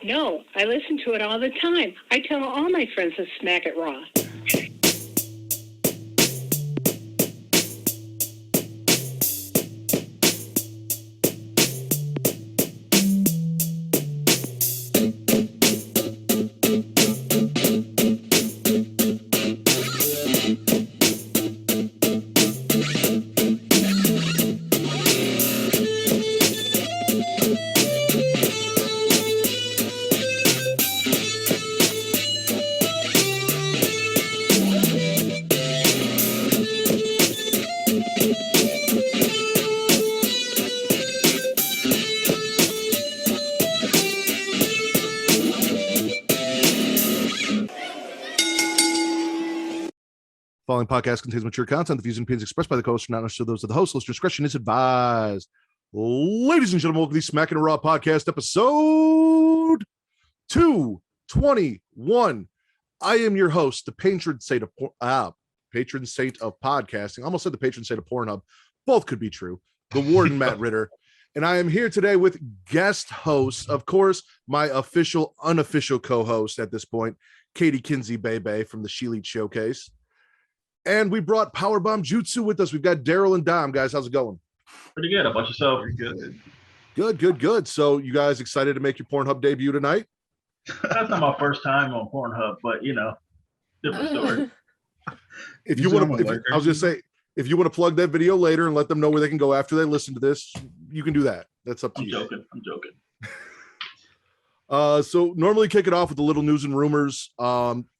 No, I listen to it all the time. I tell all my friends to smack it raw. Following podcast contains mature content. The views and opinions expressed by the host are not necessarily those of the host. Listener discretion is advised. Ladies and gentlemen, welcome to the Smackin' Raw podcast episode 221. I am your host, the patron saint of podcasting. I almost said the patron saint of Pornhub. Both could be true. The Warden, Matt Ritter. And I am here today with guest hosts, of course, my official, unofficial co-host at this point, Katie Kinsey Bebe from the She Lead Showcase. And we brought Powerbomb Jutsu with us. We've got Daryl and Dom. Guys, how's it going? Pretty good. How about yourself? Pretty good. So you guys excited to make your Pornhub debut tonight? That's not my first time on Pornhub, but different story. If you want to, I was going to say, if you want to plug that video later and let them know where they can go after they listen to this, you can do that. That's up to you. I'm joking. So normally kick it off with a little news and rumors.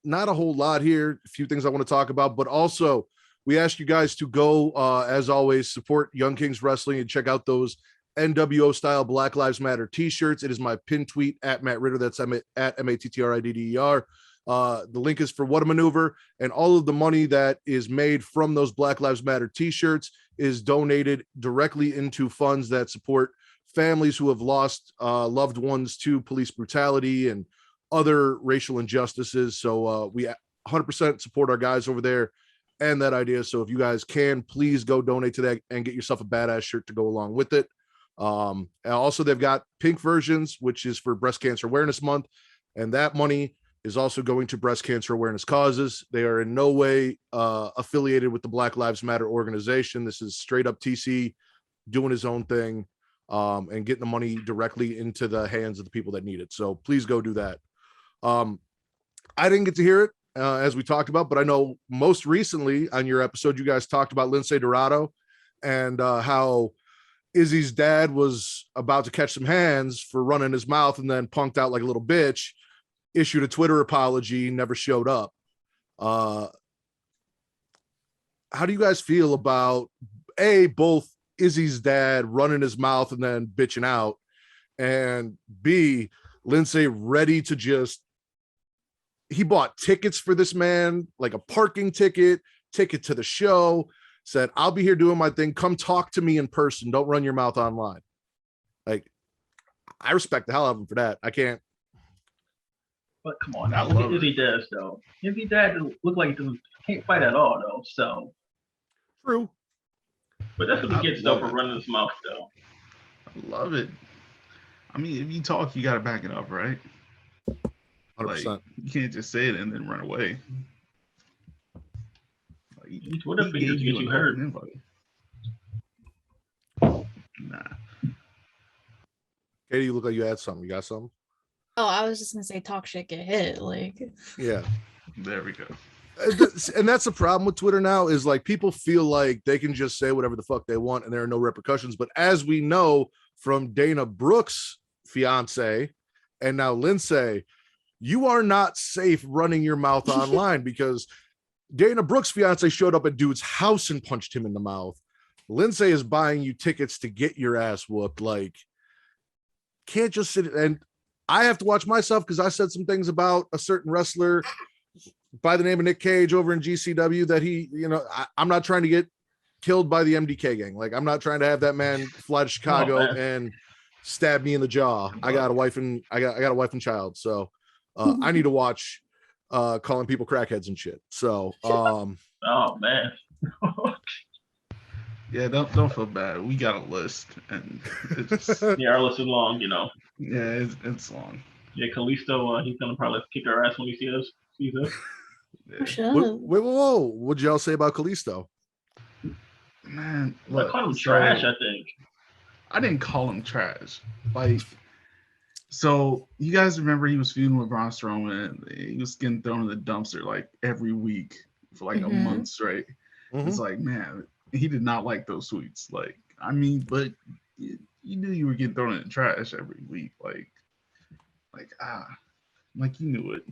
Not a whole lot here. A few things I want to talk about, but also we ask you guys to go, as always, support Young Kings Wrestling and check out those NWO style Black Lives Matter t-shirts. It is my pin tweet at Matt Ritter. That's at MATTRIDDER. The link is for What a Maneuver, and all of the money that is made from those Black Lives Matter t-shirts is donated directly into funds that support families who have lost loved ones to police brutality and other racial injustices. So we 100% support our guys over there and that idea. So if you guys can, please go donate to that and get yourself a badass shirt to go along with it. And also, they've got pink versions, which is for Breast Cancer Awareness Month. And that money is also going to breast cancer awareness causes. They are in no way affiliated with the Black Lives Matter organization. This is straight up TC doing his own thing. And getting the money directly into the hands of the people that need it. So please go do that. I didn't get to hear it as we talked about, but I know most recently on your episode, you guys talked about Lince Dorado and how Izzy's dad was about to catch some hands for running his mouth and then punked out like a little bitch, issued a Twitter apology, never showed up. How do you guys feel about both Izzy's dad running his mouth and then bitching out, and B, Lince ready to just, he bought tickets for this man, like a parking ticket to the show, said, I'll be here doing my thing. Come talk to me in person. Don't run your mouth online. Like, I respect the hell out of him for that. I can't. But come on, now look at Izzy Dad though. Izzy Dad look like he can't fight at all though. So true. But that's what he gets though for running his mouth though. I love it. I mean, if you talk, you got to back it up, right? 100%. Like, you can't just say it and then run away. Like, whatever it is you heard. Nah. Katie, you look like you had something. You got something? Oh, I was just gonna say talk shit, get hit. Like, yeah. There we go. And that's the problem with Twitter now, is like people feel like they can just say whatever the fuck they want and there are no repercussions. But as we know from Dana Brooks' fiance and now Lince, you are not safe running your mouth online because Dana Brooks' fiance showed up at dude's house and punched him in the mouth. Lince is buying you tickets to get your ass whooped. Like, can't just sit, and I have to watch myself because I said some things about a certain wrestler by the name of Nick Cage over in GCW that he, I'm not trying to get killed by the MDK gang. Like, I'm not trying to have that man fly to Chicago and stab me in the jaw. I got a wife and I got a wife and child. So I need to watch calling people crackheads and shit. So oh man. Yeah, don't feel bad. We got a list, and it's yeah, our list is long, Yeah, it's long. Yeah, Kalisto, he's gonna probably kick her ass when he sees us. For sure. Whoa. What'd y'all say about Kalisto? Man, I look, called him so trash, I think. I didn't call him trash. Like, so you guys remember he was feuding with Braun Strowman? He was getting thrown in the dumpster like every week for like a month straight. It's like, man, he did not like those tweets. Like, I mean, but you knew you were getting thrown in the trash every week. Like you knew it.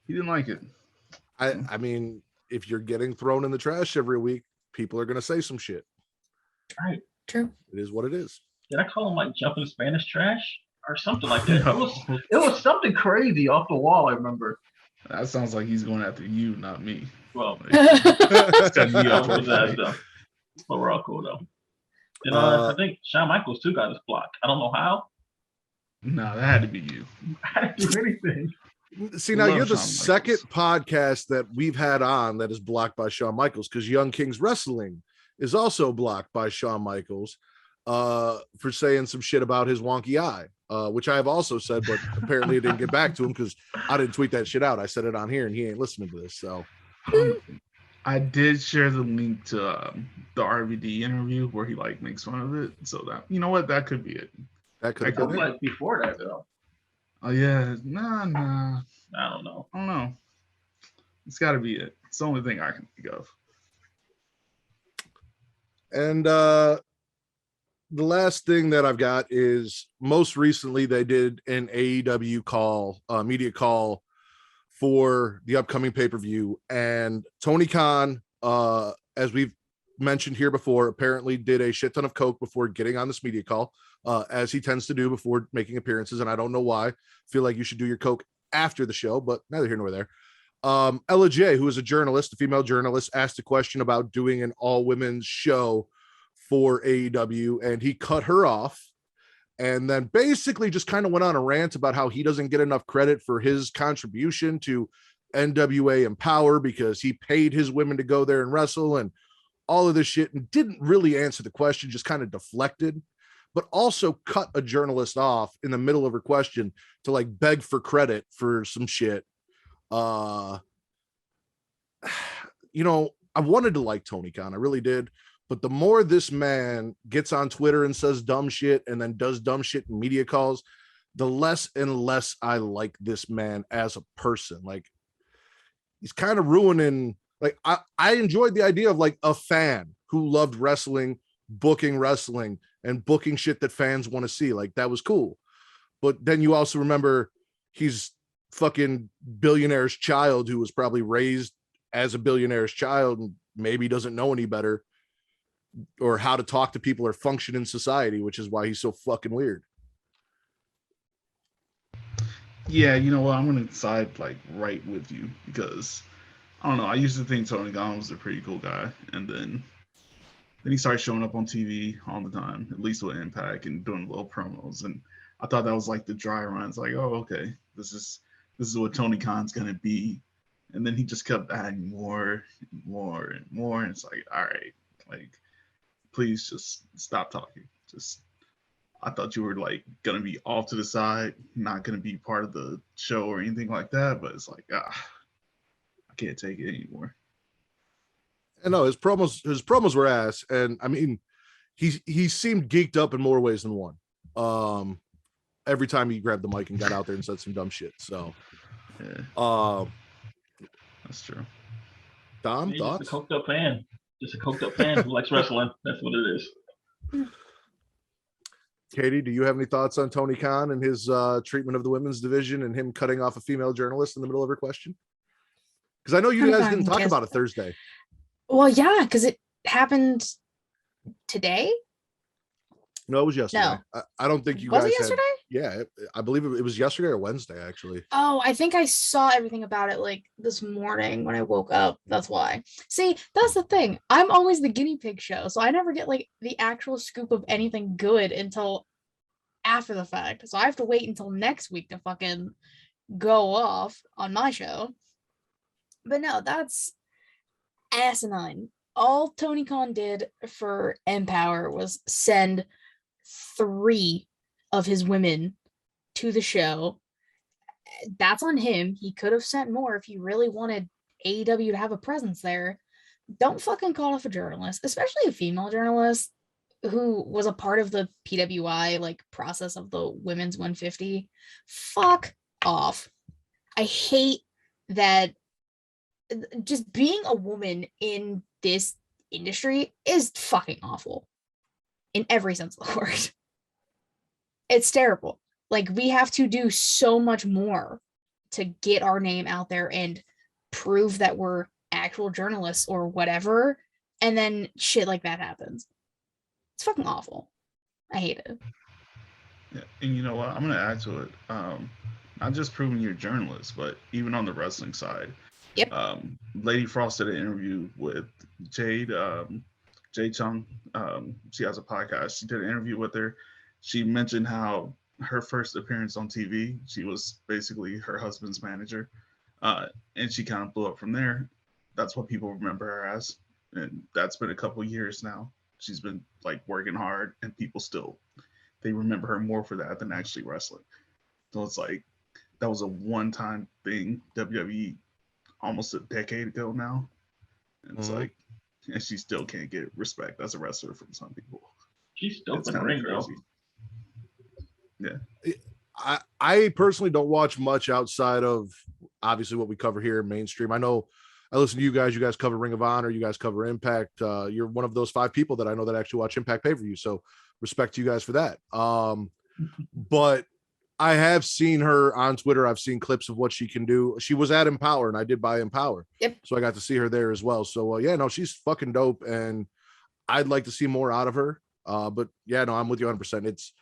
He didn't like it. I mean, if you're getting thrown in the trash every week, people are gonna say some shit. Right. True. It is what it is. Did I call him like jumping Spanish trash or something like that? It was something crazy off the wall. I remember. That sounds like he's going after you, not me. Well, Set me up for a fight. but we're all cool though. And Uh, I think Shawn Michaels too got his block. I don't know how. No, that had to be you. I didn't do anything. See, now Love you're the Shawn second Michaels. podcast that we've had on that is blocked by Shawn Michaels, because Young Kings Wrestling is also blocked by Shawn Michaels for saying some shit about his wonky eye, which I have also said, but apparently it didn't get back to him because I didn't tweet that shit out. I said it on here and he ain't listening to this. So I did share the link to the RVD interview where he like makes fun of it. So that, you know what, that could be it. that could I have felt been it. like before that though. Oh yeah, nah. I don't know. I don't know. It's got to be it. It's the only thing I can think of. And the last thing that I've got is most recently they did an AEW call, media call for the upcoming pay-per-view, and Tony Khan, as we've mentioned here before, apparently did a shit ton of coke before getting on this media call, as he tends to do before making appearances, and I don't know why. I feel like you should do your coke after the show, but neither here nor there. Ella J, who is a journalist, a female journalist, asked a question about doing an all-women's show for AEW, and he cut her off and then basically just kind of went on a rant about how he doesn't get enough credit for his contribution to NWA Empower because he paid his women to go there and wrestle and all of this shit, and didn't really answer the question, just kind of deflected, but also cut a journalist off in the middle of her question to like beg for credit for some shit. You know, I wanted to like Tony Khan, I really did. But the more this man gets on Twitter and says dumb shit and then does dumb shit in media calls, the less and less I like this man as a person. Like, he's kind of ruining, like, I enjoyed the idea of like a fan who loved wrestling, booking wrestling and booking shit that fans want to see. Like, that was cool. But then you also remember he's fucking billionaire's child who was probably raised as a billionaire's child and maybe doesn't know any better or how to talk to people or function in society, which is why he's so fucking weird. Yeah, you know what? I'm gonna side like right with you because I don't know. I used to think Tony Khan was a pretty cool guy, and then he started showing up on TV all the time, at least with Impact and doing little promos. And I thought that was like the dry run. It's like, oh, okay, this is what Tony Khan's gonna be. And then he just kept adding more and more and more. And it's like, all right, like, please just stop talking. I thought you were like gonna be off to the side, not gonna be part of the show or anything like that. But it's like, I can't take it anymore. And no, his promos were ass. And I mean, he seemed geeked up in more ways than one. Every time he grabbed the mic and got out there and said some dumb shit. So yeah, that's true. Dom, He's thoughts? just a coked up fan. Just a coked up fan who likes wrestling. That's what it is. Katie, do you have any thoughts on Tony Khan and his treatment of the women's division and him cutting off a female journalist in the middle of her question? Because I know you guys didn't talk about it Thursday. Well, yeah, because it happened today. No, it was yesterday. No. I don't think you Was guys it yesterday? Yeah, I believe it was yesterday or Wednesday, actually. Oh, I think I saw everything about it like this morning when I woke up. That's why. See, that's the thing. I'm always the guinea pig show, so I never get like the actual scoop of anything good until after the fact. So I have to wait until next week to fucking go off on my show. But no, that's asinine. All Tony Khan did for Empower was send 3 of his women to the show that's on him. He could have sent more if he really wanted AEW to have a presence there. Don't fucking call off a journalist, especially a female journalist who was a part of the PWI like process of the women's 150. Fuck off. I hate that. Just being a woman in this industry is fucking awful in every sense of the word. It's terrible. Like, we have to do so much more to get our name out there and prove that we're actual journalists or whatever, and then shit like that happens. It's fucking awful. I hate it. Yeah, and you know what? I'm gonna add to it. Not just proving you're a journalist, but even on the wrestling side. Yep. Lady Frost did an interview with Jade Chung. She has a podcast. She did an interview with her. She mentioned how her first appearance on TV, she was basically her husband's manager, and she kind of blew up from there. That's what people remember her as, and that's been a couple years now. She's been like working hard, and people still, they remember her more for that than actually wrestling. So it's like that was a one-time thing. WWE almost a decade ago now. And it's like, and she still can't get respect as a wrestler from some people. She's still It's in the kinda ring, girl. crazy. Yeah. I personally don't watch much outside of obviously what we cover here in mainstream. I know I listen to you guys. You guys cover Ring of Honor. You guys cover Impact. You're one of those 5 people that I know that actually watch Impact pay-per-view. So respect to you guys for that. But I have seen her on Twitter. I've seen clips of what she can do. She was at Empower, and I did buy Empower. Yep. So I got to see her there as well. So yeah, no, she's fucking dope, and I'd like to see more out of her. But yeah, no, I'm with you 100%. It's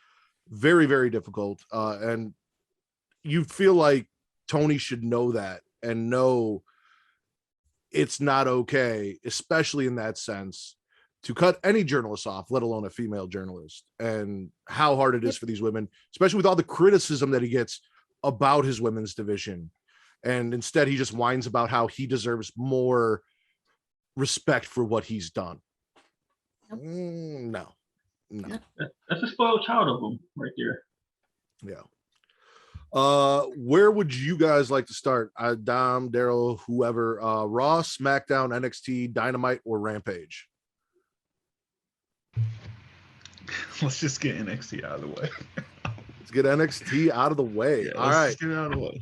very, very difficult. And you feel like Tony should know that and know it's not okay, especially in that sense, to cut any journalist off, let alone a female journalist, and how hard it is for these women, especially with all the criticism that he gets about his women's division. And instead, he just whines about how he deserves more respect for what he's done. No. That's a spoiled child of him right there. Yeah. Where would you guys like to start? Dom, Daryl, whoever. Raw, SmackDown, NXT, Dynamite, or Rampage? Let's just get NXT out of the way. Let's get NXT out of the way. Yeah, all right. get it out of the way.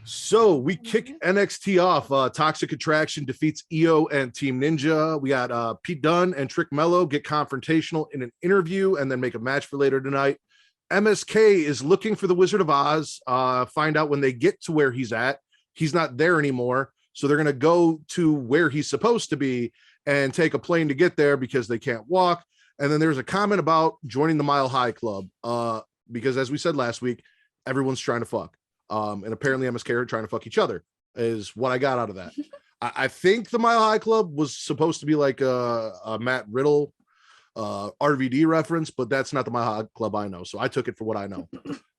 So we kick NXT off. Toxic Attraction defeats EO and Team Ninja. We got Pete Dunn and Trick Mello get confrontational in an interview and then make a match for later tonight. MSK is looking for the Wizard of Oz. Find out when they get to where he's at. He's not there anymore. So they're going to go to where he's supposed to be and take a plane to get there because they can't walk. And then there's a comment about joining the Mile High Club because, as we said last week, everyone's trying to fuck. And apparently MSK are trying to fuck each other is what I got out of that. I think the Mile High Club was supposed to be like a Matt Riddle RVD reference, but that's not the Mile High Club I know. So I took it for what I know.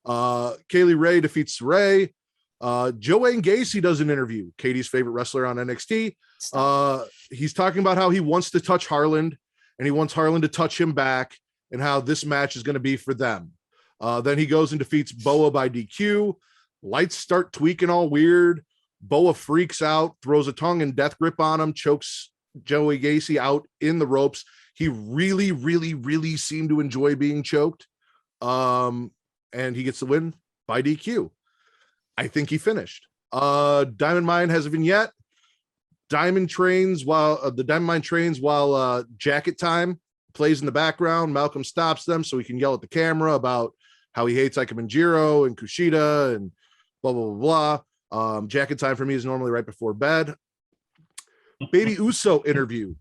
Kaylee Ray defeats Ray. Joanne Gacy does an interview, Katie's favorite wrestler on NXT. He's talking about how he wants to touch Harland and he wants Harland to touch him back and how this match is going to be for them. Then he goes and defeats Boa by DQ. Lights start tweaking all weird. Boa freaks out, throws a tongue and death grip on him, chokes Joey Gacy out in the ropes. He really, really, really seemed to enjoy being choked. And he gets the win by DQ. I think he finished. Diamond Mine has a vignette. Diamond trains while Jacket Time plays in the background. Malcolm stops them so he can yell at the camera about how he hates Ika Manjiro and Kushida and blah, blah, blah, blah. Jacket Time for me is normally right before bed. Baby Uso interview.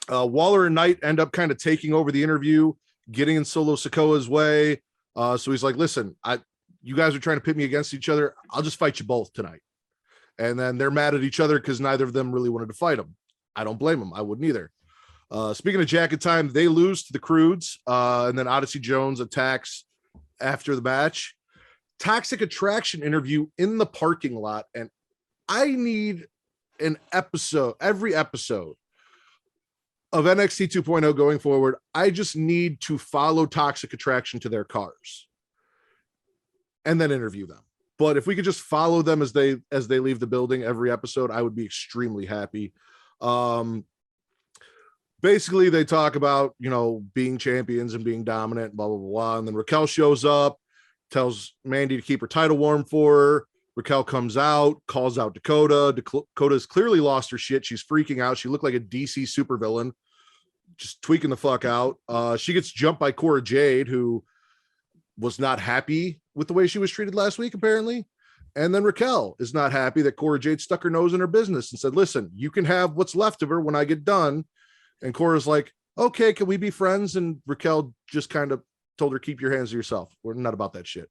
Waller and Knight end up kind of taking over the interview, getting in Solo Sikoa's way. So he's like, listen, you guys are trying to pit me against each other. I'll just fight you both tonight. And then they're mad at each other because neither of them really wanted to fight him. I don't blame them. I wouldn't either. Speaking of Jacket Time, they lose to the Croods. And then Odyssey Jones attacks after the match. Toxic Attraction interview in the parking lot. And I need an episode, every episode of NXT 2.0 going forward. I just need to follow Toxic Attraction to their cars and then interview them. But if we could just follow them as they leave the building every episode, I would be extremely happy. Basically, they talk about, being champions and being dominant, blah, blah, blah. And then Raquel shows up, tells Mandy to keep her title warm for her. Raquel comes out, calls out Dakota. Dakota's clearly lost her shit. She's freaking out. She looked like a DC supervillain, just tweaking the fuck out. She gets jumped by Cora Jade, who was not happy with the way she was treated last week, apparently. And then Raquel is not happy that Cora Jade stuck her nose in her business and said, listen, you can have what's left of her when I get done. And Cora's like, okay, can we be friends? And Raquel just kind of told her, keep your hands to yourself. We're not about that shit.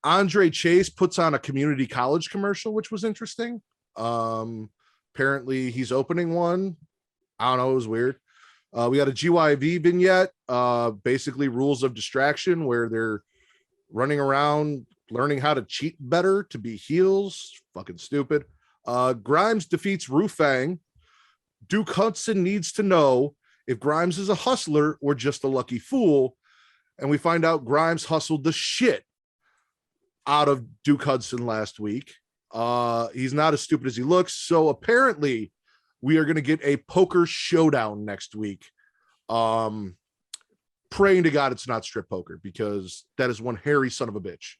Andre Chase puts on a community college commercial, which was interesting. Apparently he's opening one. I don't know. It was weird. We got a GYV vignette, basically rules of distraction, where they're running around learning how to cheat better to be heels. Fucking stupid. Grimes defeats Rufang. Duke Hudson needs to know if Grimes is a hustler or just a lucky fool. And we find out Grimes hustled the shit out of Duke Hudson last week. He's not as stupid as he looks. So apparently we are going to get a poker showdown next week. Praying to God it's not strip poker, because that is one hairy son of a bitch.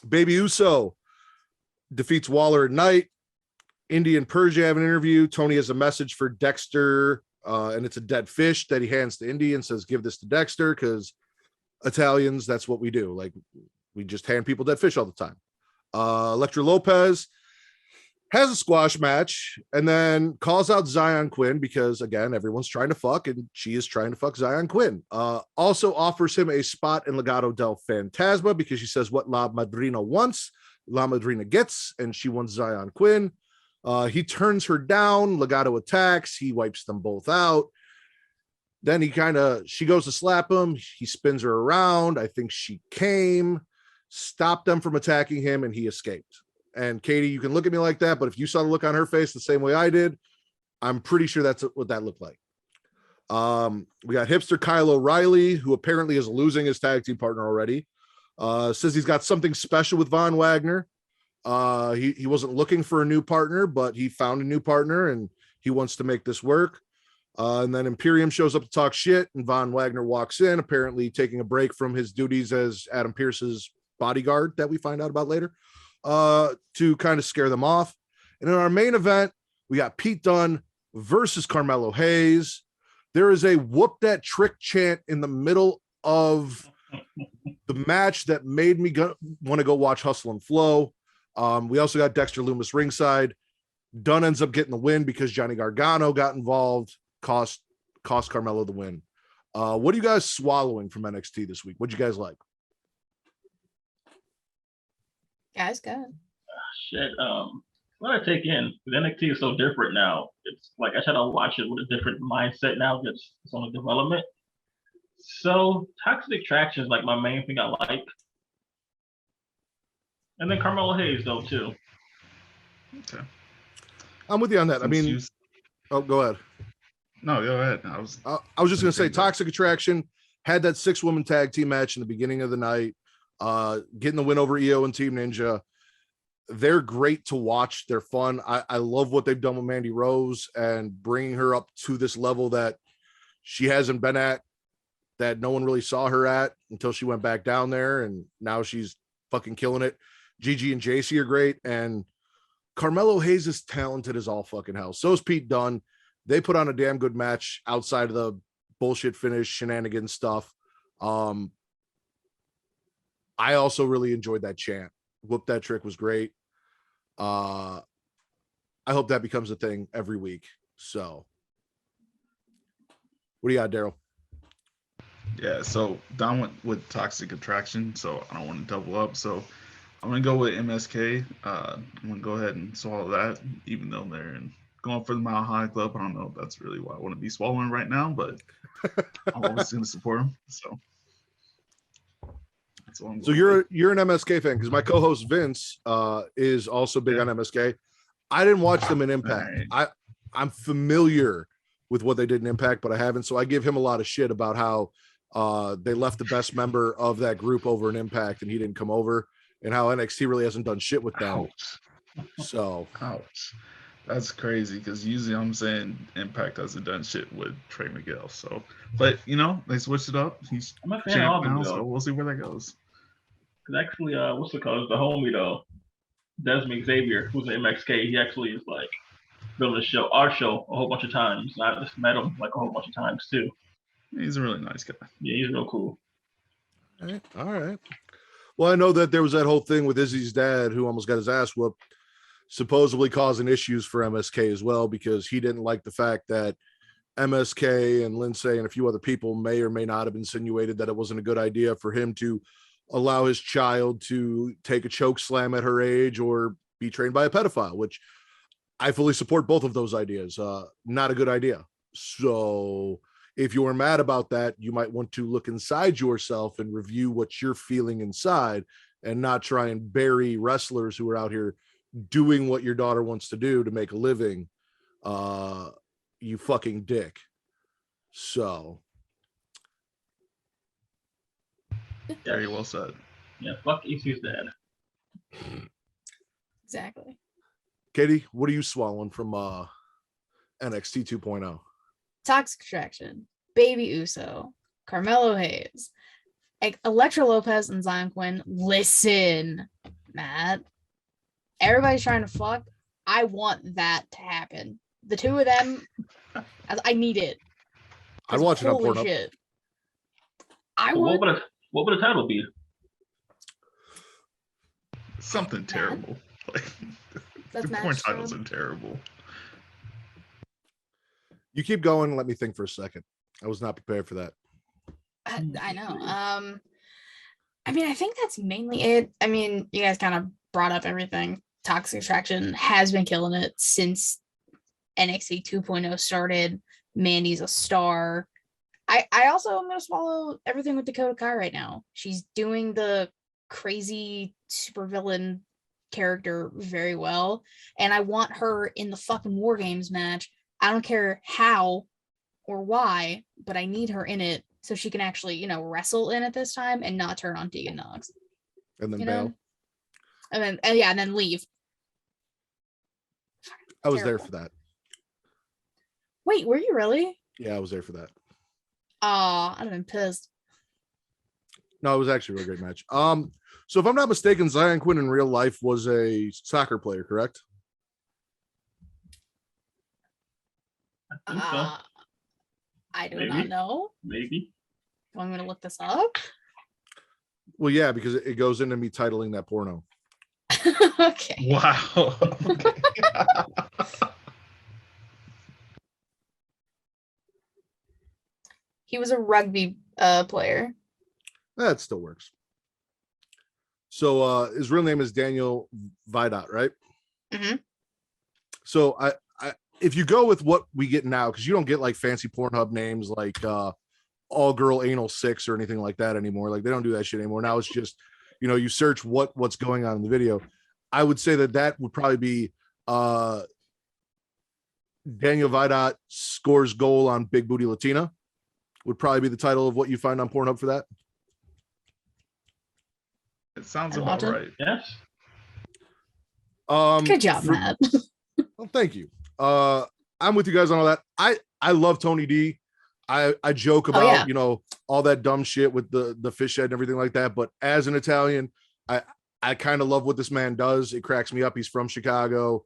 Baby Uso defeats Waller at night. Indy and Persia have an interview. Tony has a message for Dexter, and it's a dead fish that he hands to Indy and says, give this to Dexter, because Italians, that's what we do. Like, we just hand people dead fish all the time. Elektra Lopez has a squash match and then calls out Zion Quinn, because again, everyone's trying to fuck, and she is trying to fuck Zion Quinn. Also offers him a spot in Legado del Fantasma, because she says what La Madrina wants, La Madrina gets, and she wants Zion Quinn. He turns her down. Legado attacks. He wipes them both out. Then she goes to slap him. He spins her around. I think she stopped them from attacking him, and he escaped. And Katie, you can look at me like that, but if you saw the look on her face the same way I did, I'm pretty sure that's what that looked like. We got hipster Kyle O'Reilly, who apparently is losing his tag team partner already. Says he's got something special with Von Wagner. He wasn't looking for a new partner, but he found a new partner, and he wants to make this work. And then Imperium shows up to talk shit, and Von Wagner walks in, apparently taking a break from his duties as Adam Pearce's bodyguard that we find out about later, to kind of scare them off. And in our main event, we got Pete Dunne versus Carmelo Hayes. There is a whoop that trick chant in the middle of the match that made me want to go watch Hustle and Flow. We also got Dexter Loomis ringside. Dunn ends up getting the win because Johnny Gargano got involved, cost Carmelo the win. What are you guys swallowing from NXT this week? What'd you guys like? Guys, good. Shit. What I take in, because NXT is so different now. It's like I try to watch it with a different mindset now. It's on a development. So Toxic Attraction is like my main thing I like. And then Carmelo Hayes, though, too. Okay. I'm with you on that. I mean, go ahead. No, go ahead. I was just going to say, Toxic Attraction had that 6-woman tag team match in the beginning of the night, getting the win over EO and Team Ninja. They're great to watch. They're fun. I love what they've done with Mandy Rose and bringing her up to this level that she hasn't been at, that no one really saw her at until she went back down there, and now she's fucking killing it. Gigi and JC are great, and Carmelo Hayes is talented as all fucking hell. So is Pete Dunne. They put on a damn good match outside of the bullshit finish shenanigans stuff. I also really enjoyed that chant. Whoop that trick was great. I hope that becomes a thing every week. So what do you got, Daryl? Yeah, so Don went with Toxic Attraction, so I don't want to double up. So I'm going to go with MSK. I'm going to go ahead and swallow that, even though they're going for the Mile High Club. I don't know if that's really what I want to be swallowing right now, but I'm always going to support them. So that's what I'm So you're an MSK fan, because my co-host Vince is also big on MSK. I didn't watch them in Impact. Right. I'm familiar with what they did in Impact, but I haven't. So I give him a lot of shit about how they left the best member of that group over in Impact, and he didn't come over, and how NXT really hasn't done shit with them. Ouch. So, Ouch. That's crazy because usually I'm saying Impact hasn't done shit with Trey Miguel. So, but they switched it up. He's I'm a fan of all champ of them, now, though. so we'll see where that goes. Because actually, what's it called? The homie though, Desmond Xavier, who's an MXK. He actually is like been on our show, a whole bunch of times. I just met him like a whole bunch of times too. He's a really nice guy. Yeah, he's real cool. all right. Well, I know that there was that whole thing with Izzy's dad who almost got his ass whooped, supposedly causing issues for MSK as well, because he didn't like the fact that MSK and Lindsay and a few other people may or may not have insinuated that it wasn't a good idea for him to allow his child to take a choke slam at her age or be trained by a pedophile, which I fully support both of those ideas. Not a good idea. So if you are mad about that, you might want to look inside yourself and review what you're feeling inside, and not try and bury wrestlers who are out here doing what your daughter wants to do to make a living. You fucking dick. So Very well said. Yeah, fuck EC's dad. Exactly. Katie, what are you swallowing from NXT 2.0? Toxic Attraction, Baby Uso, Carmelo Hayes, Elektra Lopez, and Zion Quinn. Listen, Matt. Everybody's trying to fuck. I want that to happen. The two of them, I need it. I'd watch it on Holy Pornhub. shit. I So would. what would the title be? Something terrible. Like, That's the porn Matt's titles job. are terrible. You keep going. Let me think for a second. I was not prepared for that. I know. I mean, I think that's mainly it. I mean, you guys kind of brought up everything. Toxic Attraction has been killing it since NXT 2.0 started. Mandy's a star. I also am going to swallow everything with Dakota Kai right now. She's doing the crazy supervillain character very well. And I want her in the fucking War Games match. I don't care how or why, but I need her in it so she can actually, wrestle in it this time and not turn on Tegan Knox. And then You bail. know? And then leave. I was Terrible. there for that. Wait, were you really? Yeah, I was there for that. Aw, I'd have been pissed. No, it was actually a really great match. So if I'm not mistaken, Zion Quinn in real life was a soccer player, correct? I think so. I do Maybe. not know. Maybe. I'm going to look this up. Well, yeah, because it goes into me titling that porno. Okay. Wow. Okay. He was a rugby player. That still works. So his real name is Daniel Vidot, right? Mhm. So I if you go with what we get now, because you don't get like fancy Pornhub names like all girl anal 6 or anything like that anymore. Like they don't do that shit anymore. Now it's just, you search what's going on in the video. I would say that would probably be Daniel Vidot scores goal on Big Booty Latina would probably be the title of what you find on Pornhub for that. It sounds I about watch it. right. Yes. Good job, Matt. Well, thank you. I'm with you guys on all that. I love Tony D. I joke about, all that dumb shit with the fish head and everything like that. But as an Italian, I kind of love what this man does. It cracks me up. He's from Chicago.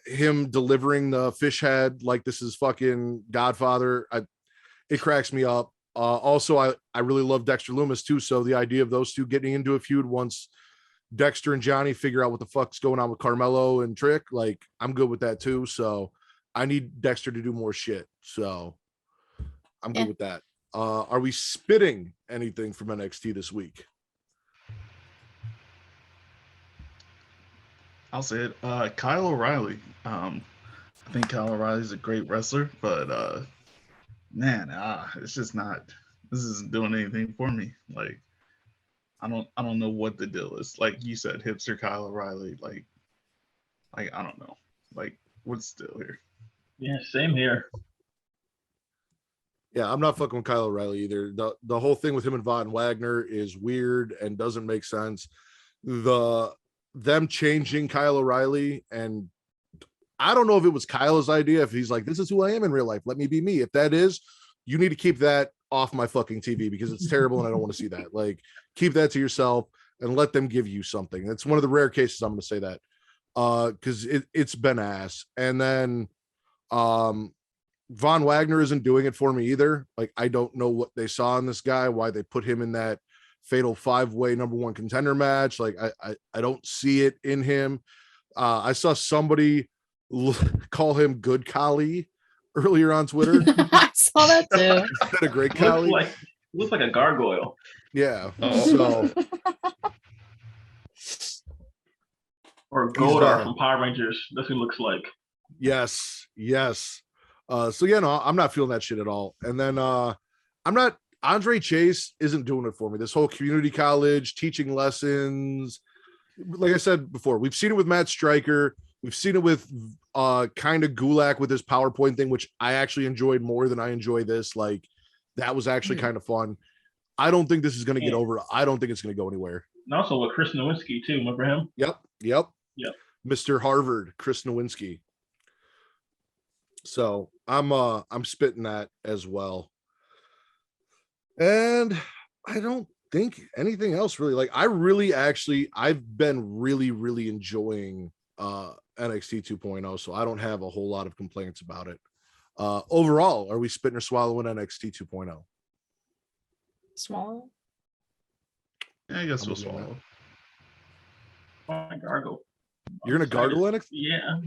Him delivering the fish head like this is fucking Godfather. It cracks me up. Also, I really love Dexter Lumis too. So the idea of those two getting into a feud once Dexter and Johnny figure out what the fuck's going on with Carmelo and Trick, like I'm good with that too. So I need Dexter to do more shit. So I'm good with that. Are we spitting anything from NXT this week? I'll say it. Kyle O'Reilly. I think Kyle O'Reilly's a great wrestler, but man, it's just not. This isn't doing anything for me. Like, I don't know what the deal is. Like you said, hipster Kyle O'Reilly. Like I don't know. Like, what's the deal here? Yeah, same here. Yeah, I'm not fucking with Kyle O'Reilly either. The whole thing with him and Von Wagner is weird and doesn't make sense. Them changing Kyle O'Reilly, and I don't know if it was Kyle's idea, if he's like, this is who I am in real life, let me be me. If that is, you need to keep that off my fucking TV because it's terrible and I don't want to see that. Like, keep that to yourself and let them give you something. That's one of the rare cases I'm going to say that, because it's been ass. And then Von Wagner isn't doing it for me either. Like, I don't know what they saw in this guy, why they put him in that fatal 5-way #1 contender match. Like, I don't see it in him. I saw somebody call him Good Kali earlier on Twitter. I saw that too. Instead of Great Kali. Looks like a gargoyle. Yeah. Oh. So Or Goldar from Power Rangers. That's who he looks like. yes. So yeah, no, I'm not feeling that shit at all. And then Andre Chase isn't doing it for me. This whole community college teaching lessons. Like I said before, we've seen it with Matt Stryker. We've seen it with kind of Gulak with his PowerPoint thing, which I actually enjoyed more than I enjoy this. Like, that was actually kind of fun. I don't think this is going to get over. I don't think it's going to go anywhere. And also with Chris Nowinski too. Remember him? Yep. Yep. Mr. Harvard, Chris Nowinski. So I'm spitting that as well. And I don't think anything else really. Like, I've been really enjoying NXT 2.0, so I don't have a whole lot of complaints about it. Overall, are we spitting or swallowing NXT 2.0? Swallow. Yeah, I guess we'll swallow. Gargle. You're gonna gargle NXT? Yeah.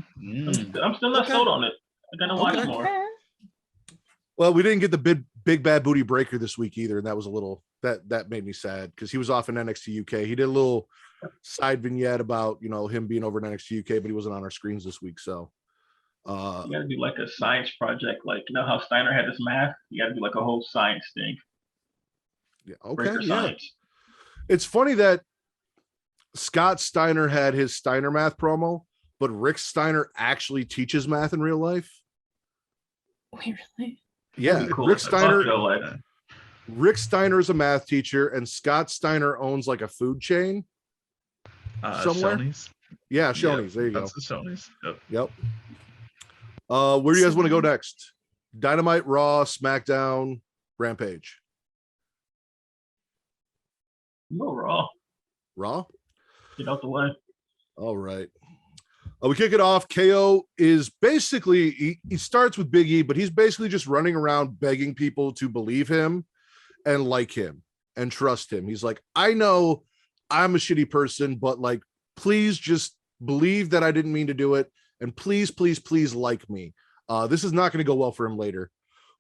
I'm still not sold on it. I gotta watch more. Well, we didn't get the big bad booty breaker this week either, and that was a little that made me sad because he was off in NXT UK. He did a little side vignette about him being over in NXT UK, but he wasn't on our screens this week. So you gotta do like a science project, like how Steiner had this math. You gotta do like a whole science thing. Yeah, okay, yeah. Science. It's funny that Scott Steiner had his Steiner math promo, but Rick Steiner actually teaches math in real life. Wait, really? Yeah, Cool. Rick Steiner is a math teacher, and Scott Steiner owns like a food chain somewhere. Shoney's. Yeah, Shoney's. There you go. That's the Shoney's. Yep. Where do you guys want to go next? Dynamite, Raw, SmackDown, Rampage. No, Raw. Raw? Get out the way. All right. We kick it off. KO is basically, he starts with Big E, but he's basically just running around begging people to believe him and like him and trust him. He's like, I know I'm a shitty person, but like, please just believe that I didn't mean to do it. And please like me. This is not going to go well for him later.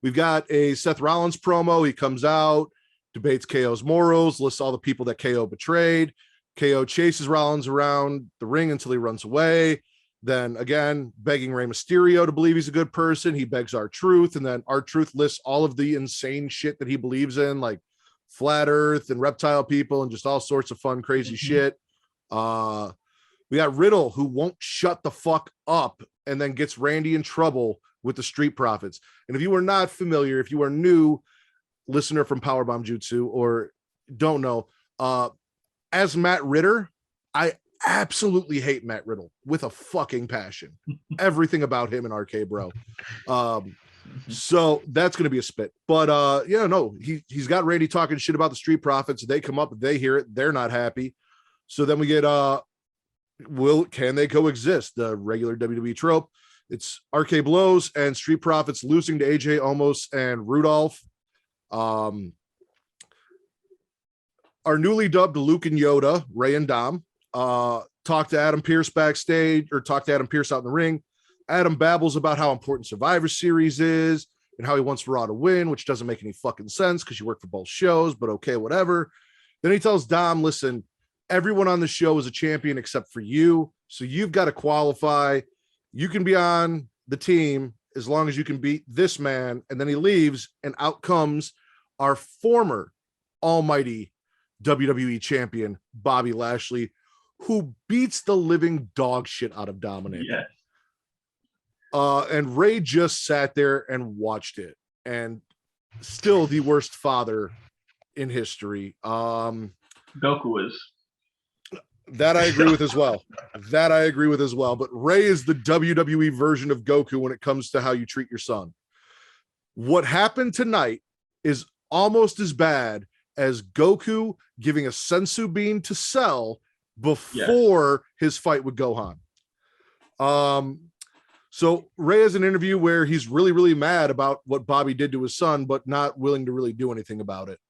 We've got a Seth Rollins promo. He comes out, debates KO's morals, lists all the people that KO betrayed. KO chases Rollins around the ring until he runs away. Then again, begging Rey Mysterio to believe he's a good person. He begs R-Truth, and then R-Truth lists all of the insane shit that he believes in, like flat earth and reptile people and just all sorts of fun, crazy shit. We got Riddle, who won't shut the fuck up and then gets Randy in trouble with the Street Profits. And if you are not familiar, if you are new listener from Powerbomb Jutsu or don't know, as Matt Ritter, I absolutely hate Matt Riddle with a fucking passion. Everything about him and RK Bro. So that's going to be a spit. But he's got Randy talking shit about the Street Profits. They come up, they hear it, they're not happy. So then we get can they coexist? The regular WWE trope. It's RK Blows and Street Profits losing to AJ Omos and Rudolph. Our newly dubbed Luke and Yoda, Ray and Dom, talk to Adam Pearce backstage, or talk to Adam Pearce out in the ring. Adam babbles about how important Survivor Series is and how he wants Raw to win, which doesn't make any fucking sense because you work for both shows, but okay, whatever. Then he tells Dom, listen, everyone on the show is a champion except for you, so you've got to qualify. You can be on the team as long as you can beat this man. And then he leaves, and out comes our former almighty WWE champion, Bobby Lashley, who beats the living dog shit out of Dominic. Yeah. And Ray just sat there and watched it. And still the worst father in history. Goku is. That I agree with as well. But Ray is the WWE version of Goku when it comes to how you treat your son. What happened tonight is almost as bad as Goku giving a sensu bean to Cell before his fight with Gohan. So Ray has an interview where he's really, really mad about what Bobby did to his son, but not willing to really do anything about it.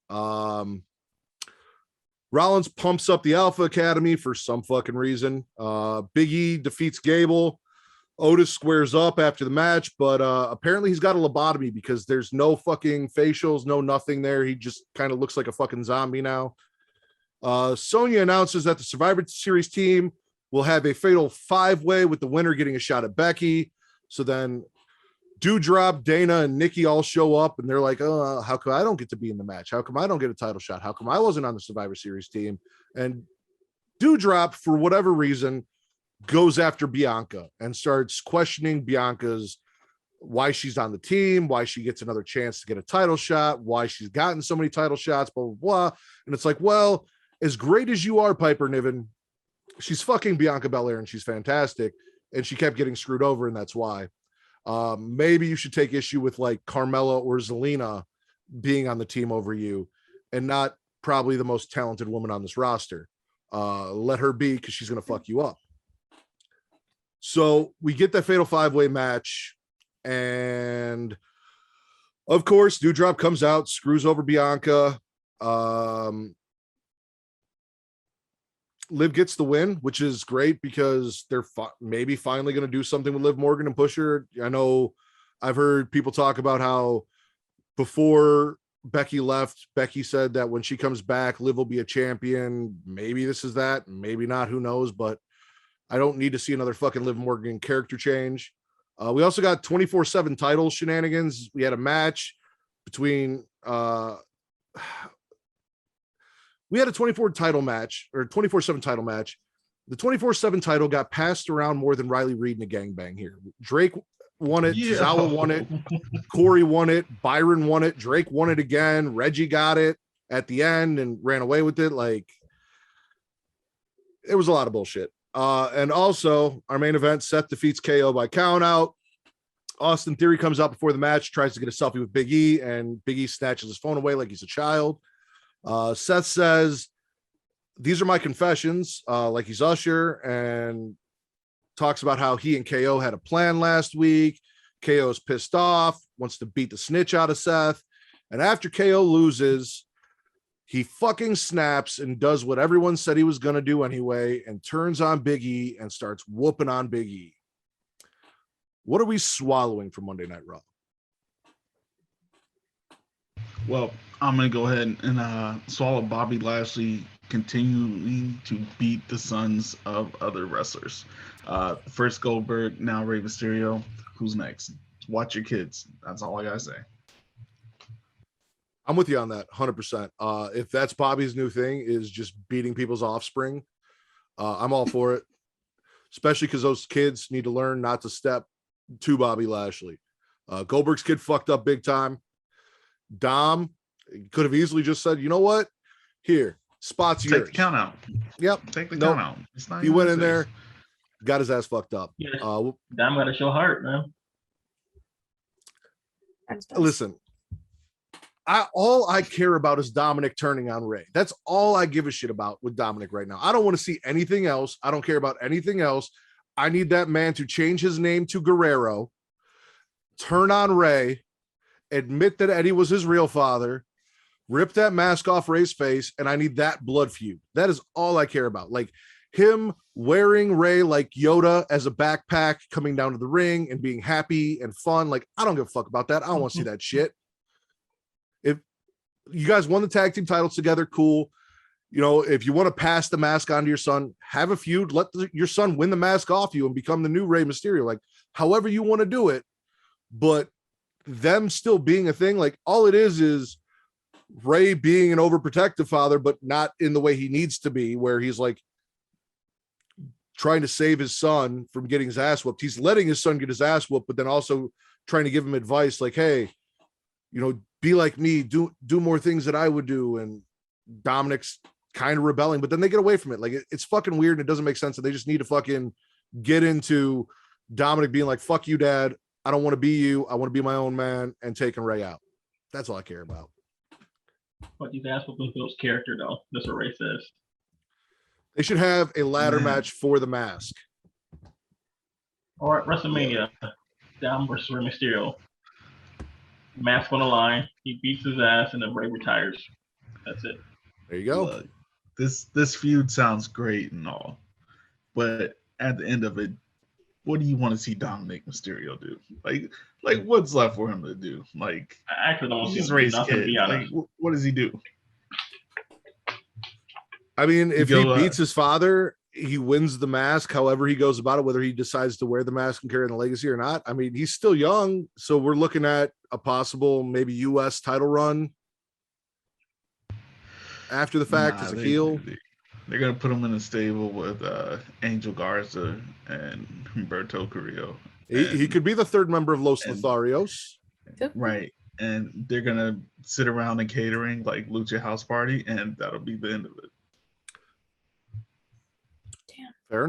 Rollins pumps up the Alpha Academy for some fucking reason. Big E defeats Gable. Otis squares up after the match, but apparently he's got a lobotomy because there's no fucking facials, no nothing there. He just kind of looks like a fucking zombie now. Sonya announces that the Survivor Series team will have a fatal 5-way with the winner getting a shot at Becky. So then Doudrop, Dana, and Nikki all show up, and they're like, oh, how come I don't get to be in the match? How come I don't get a title shot? How come I wasn't on the Survivor Series team? And Doudrop, for whatever reason, goes after Bianca and starts questioning Bianca's why she's on the team, why she gets another chance to get a title shot, why she's gotten so many title shots, blah, blah, blah. And it's like, well, as great as you are, Piper Niven, she's fucking Bianca Belair and she's fantastic. And she kept getting screwed over, and that's why. Maybe you should take issue with like Carmelo or Zelina being on the team over you and not probably the most talented woman on this roster. Let her be, because she's going to fuck you up. So we get that fatal 5-way match, and of course Doudrop comes out, screws over Bianca. Liv gets the win, which is great because they're maybe finally going to do something with Liv Morgan and push her. I know I've heard people talk about how before Becky left, Becky said that when she comes back, Liv will be a champion. Maybe this is that, maybe not, who knows, but I don't need to see another fucking Liv Morgan character change. We also got 24/7 title shenanigans. We had a match between we had a 24 title match, or 24/7 title match. The 24/7 title got passed around more than Riley Reid in a gangbang here. Drake won it, Zawa won it, Corey won it, Byron won it, Drake won it again, Reggie got it at the end and ran away with it. Like, it was a lot of bullshit. And also our main event, Seth defeats KO by count out. Austin Theory comes out before the match, tries to get a selfie with Big E, and Big E snatches his phone away like he's a child. Seth says, these are my confessions, like he's Usher, and talks about how he and KO had a plan last week. KO's pissed off, wants to beat the snitch out of Seth. And after KO loses, he fucking snaps and does what everyone said he was going to do anyway, and turns on Big E and starts whooping on Big E. What are we swallowing for Monday Night Raw? Well, I'm going to go ahead and swallow Bobby Lashley continuing to beat the sons of other wrestlers. First Goldberg, now Rey Mysterio. Who's next? Watch your kids. That's all I got to say. I'm with you on that 100%. If that's Bobby's new thing, is just beating people's offspring, I'm all for it, especially because those kids need to learn not to step to Bobby Lashley. Goldberg's kid fucked up big time. Dom could have easily just said, you know what? Here, spot's yours. Take the count out. Yep. Take the count out. It's not he went in there, got his ass fucked up. Yes. Dom got to show heart, man. Listen, all I care about is Dominic turning on Ray. That's all I give a shit about with Dominic right now. I don't want to see anything else. I don't care about anything else. I need that man to change his name to Guerrero, turn on Ray, admit that Eddie was his real father, rip that mask off Ray's face, and I need that blood feud. That is all I care about. Like him wearing Ray like Yoda as a backpack, coming down to the ring and being happy and fun. Like, I don't give a fuck about that. I don't want to see that shit. If you guys won the tag team titles together, cool. You know, if you want to pass the mask on to your son, have a feud, let your son win the mask off you and become the new Rey Mysterio. Like, however you want to do it. But them still being a thing, like, all it is Ray being an overprotective father, but not in the way he needs to be, where he's like trying to save his son from getting his ass whooped. He's letting his son get his ass whooped, but then also trying to give him advice like, hey, be like me, do more things that I would do. And Dominic's kind of rebelling, but then they get away from it. Like it's fucking weird and it doesn't make sense. And they just need to fucking get into Dominic being like, fuck you, dad. I don't want to be you. I want to be my own man, and taking Ray out. That's all I care about. But you asked for Blue's character, though. That's what Ray says. They should have a ladder match for the mask. All right, WrestleMania, Dom versus Rey Mysterio. Mask on the line. He beats his ass, and then Ray retires. That's it. There you go. Look, this feud sounds great and all, but at the end of it, what do you want to see Dominic Mysterio do? Like what's left for him to do? Like, I actually don't see he's him do raised nothing, to kid. be Like, honest. what does he do? I mean, if he beats his father, he wins the mask. However he goes about it, whether he decides to wear the mask and carry the legacy or not. I mean, he's still young, so we're looking at a possible maybe U.S. title run after the fact as a heel. They're gonna put him in a stable with Angel Garza and Humberto Carrillo. He could be the third member of Los Lotharios. Right. And they're gonna sit around and catering like Lucha House Party, and that'll be the end of it. Fair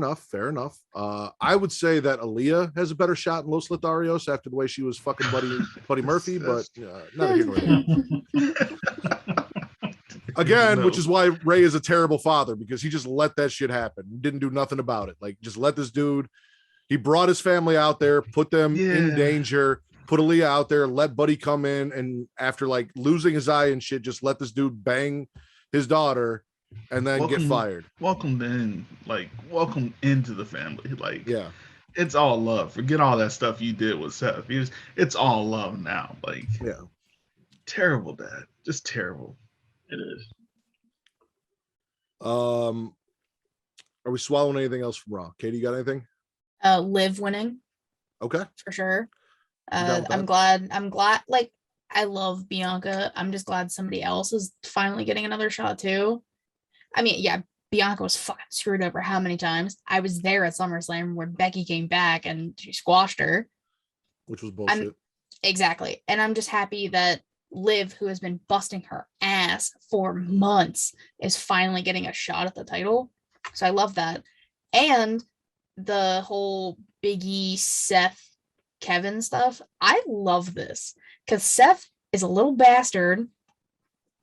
enough. I would say that Alia has a better shot in Los Lotharios after the way she was fucking Buddy Murphy, but neither here nor there. Again, which is why Ray is a terrible father, because he just let that shit happen. Didn't do nothing about it. Like, just let this dude. He brought his family out there, put them in danger, put Aaliyah out there, let Buddy come in, and after like losing his eye and shit, just let this dude bang his daughter and then get fired. Welcome into the family. Like, yeah, it's all love. Forget all that stuff you did with Seth. It's all love now. Like, yeah, terrible, dad. Just terrible. It is. Are we swallowing anything else from Raw? Katie, you got anything? Liv winning. Okay. For sure. I'm glad. Like, I love Bianca. I'm just glad somebody else is finally getting another shot too. I mean, yeah, Bianca was fucking screwed over how many times? I was there at SummerSlam when Becky came back and she squashed her. Which was bullshit. Exactly. And I'm just happy that Liv, who has been busting her ass for months, is finally getting a shot at the title. So I love that. And the whole Big E, Seth, Kevin stuff. I love this because Seth is a little bastard.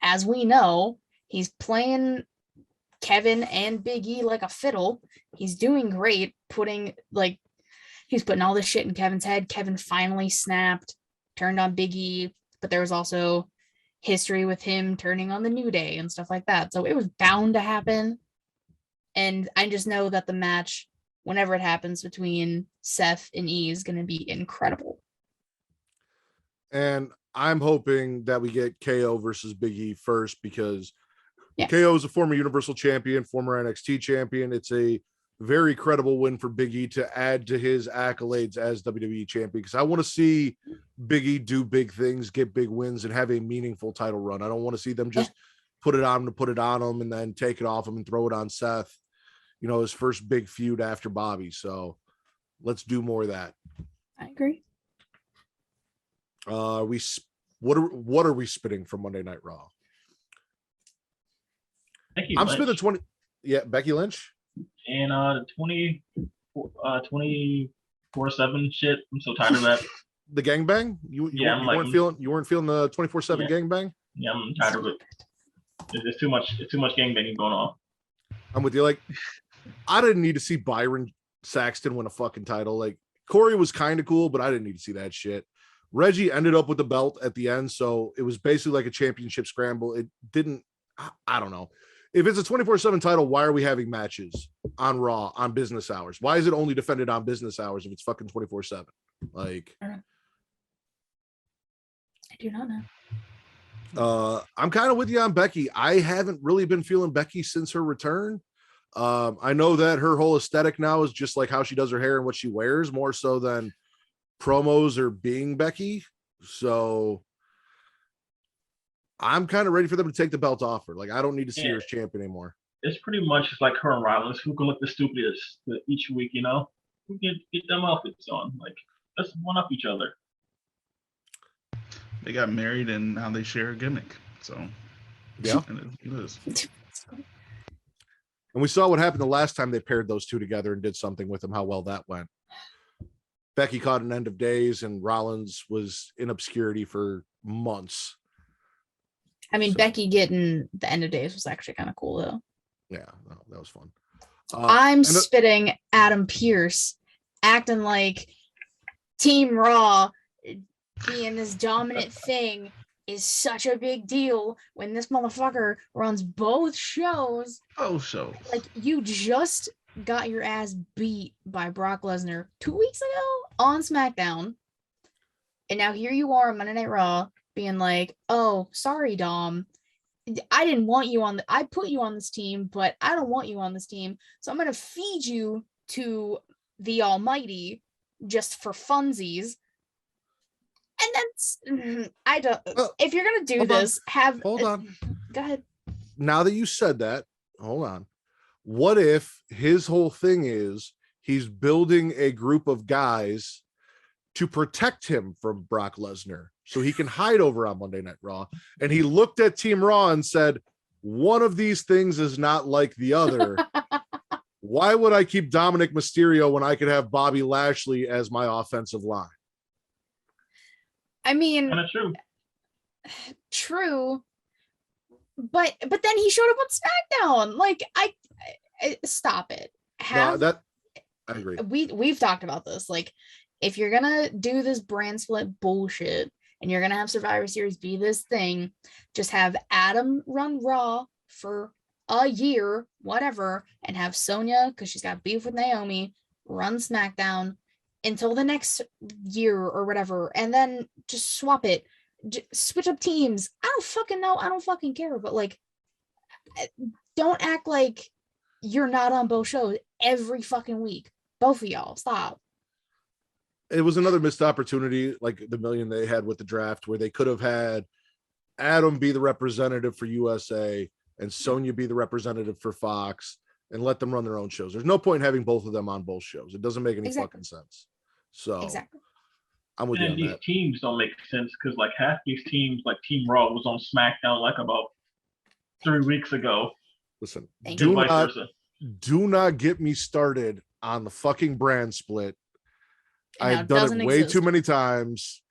As we know, he's playing Kevin and Big E like a fiddle. He's doing great, he's putting all this shit in Kevin's head. Kevin finally snapped, turned on Big E, but there was also history with him turning on the New Day and stuff like that. So it was bound to happen. And I just know that the match, whenever it happens between Seth and E, is going to be incredible. And I'm hoping that we get KO versus Big E first, because KO is a former Universal Champion, former NXT Champion. It's a very credible win for Big E to add to his accolades as WWE Champion, because I want to see Big E do big things, get big wins, and have a meaningful title run. I don't want to see them just put it on him and then take it off him and throw it on Seth. His first big feud after Bobby. So let's do more of that. I agree. What are we spitting from Monday Night Raw? I'm spitting 20. Yeah, Becky Lynch. And 24/7 shit. I'm so tired of that. The gangbang? You weren't feeling the 24/7 gangbang? Yeah, I'm tired of it. There's too much gangbanging going on. I'm with you. Like, I didn't need to see Byron Saxton win a fucking title. Like, Corey was kind of cool, but I didn't need to see that shit. Reggie ended up with the belt at the end, so it was basically like a championship scramble. It didn't, I don't know. If it's a 24/7 title, why are we having matches on Raw on business hours? Why is it only defended on business hours if it's fucking 24/7? Like, I do not know. I'm kind of with you on Becky. I haven't really been feeling Becky since her return. I know that her whole aesthetic now is just like how she does her hair and what she wears, more so than promos or being Becky. So I'm kind of ready for them to take the belt off her. Like, I don't need to see her as champion anymore. It's pretty much like her and Rollins, who can look the stupidest each week, Who can get them outfits on. Like, let's one up each other. They got married and now they share a gimmick. So Yeah. and it is. And we saw what happened the last time they paired those two together and did something with them, how well that went. Becky caught an end of days and Rollins was in obscurity for months. I mean, So- Becky getting the end of days was actually kind of cool though. Yeah, no, that was fun. I'm and- spitting Adam Pearce acting like Team Raw being this dominant thing is such a big deal when this motherfucker runs both shows. Oh, show. Like, you just got your ass beat by Brock Lesnar 2 weeks ago on SmackDown. And now here you are on Monday Night Raw being like, oh, sorry, Dom. I didn't want you on I put you on this team, but I don't want you on this team. So I'm going to feed you to the Almighty just for funsies. And that's, I don't, if you're going to do this, hold on. Go ahead. Now that you said that, hold on. What if his whole thing is he's building a group of guys to protect him from Brock Lesnar so he can hide over on Monday Night Raw? And he looked at Team Raw and said, one of these things is not like the other. Why would I keep Dominic Mysterio when I could have Bobby Lashley as my offensive line? I mean, Kind of true. true, but then he showed up on SmackDown. Like, I stop it. No, that I agree. We've talked about this. Like, if you're gonna do this brand split bullshit and you're gonna have Survivor Series be this thing, just have Adam run Raw for a year, whatever, and have Sonya, because she's got beef with Naomi, run SmackDown until the next year or whatever, and then just swap it, switch up teams. I don't fucking know. I don't fucking care. But like, don't act like you're not on both shows every fucking week. Both of y'all, stop. It was another missed opportunity, like the million they had with the draft, where they could have had Adam be the representative for USA and Sonya be the representative for Fox and let them run their own shows. There's no point in having both of them on both shows. It doesn't make any fucking sense. So Exactly. I'm with you And on these that. teams don't make sense because like half these teams, like Team Raw was on SmackDown like about 3 weeks ago. Listen, Thank and do vice not versa. do not get me started on the fucking brand split. I've done it way too many times.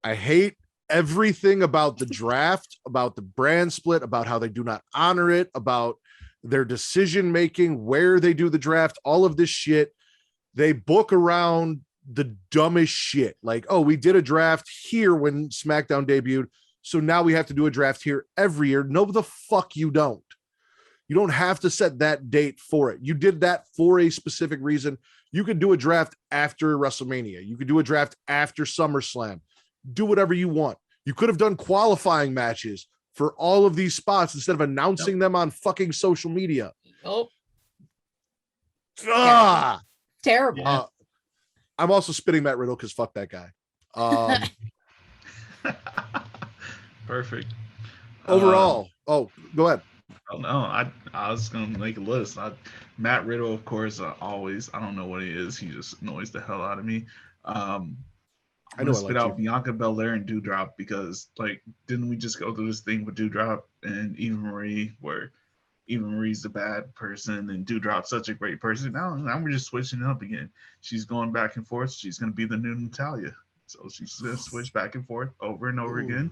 I hate everything about the draft, about the brand split, about how they do not honor it, about their decision making, where they do the draft, all of this shit. They book around the dumbest shit. Like, oh, we did a draft here when SmackDown debuted, so now we have to do a draft here every year. No, the fuck you don't. You don't have to set that date for it. You did that for a specific reason. You could do a draft after WrestleMania. You could do a draft after SummerSlam. Do whatever you want. You could have done qualifying matches for all of these spots instead of announcing them on fucking social media. Oh, Ah! terrible. Yeah. I'm also spitting Matt Riddle because fuck that guy. Perfect. Overall, go ahead. Oh no, I was gonna make a list. Matt Riddle, of course, always. I don't know what he is. He just annoys the hell out of me. I'm gonna spit out Bianca Belair and Doudrop because, like, didn't we just go through this thing with Doudrop and Eva Marie, where Eva Marie's the bad person and Doudrop's such a great person? Now we're just switching it up again. She's going back and forth. She's gonna be the new Natalia, so she's gonna switch back and forth over and over again.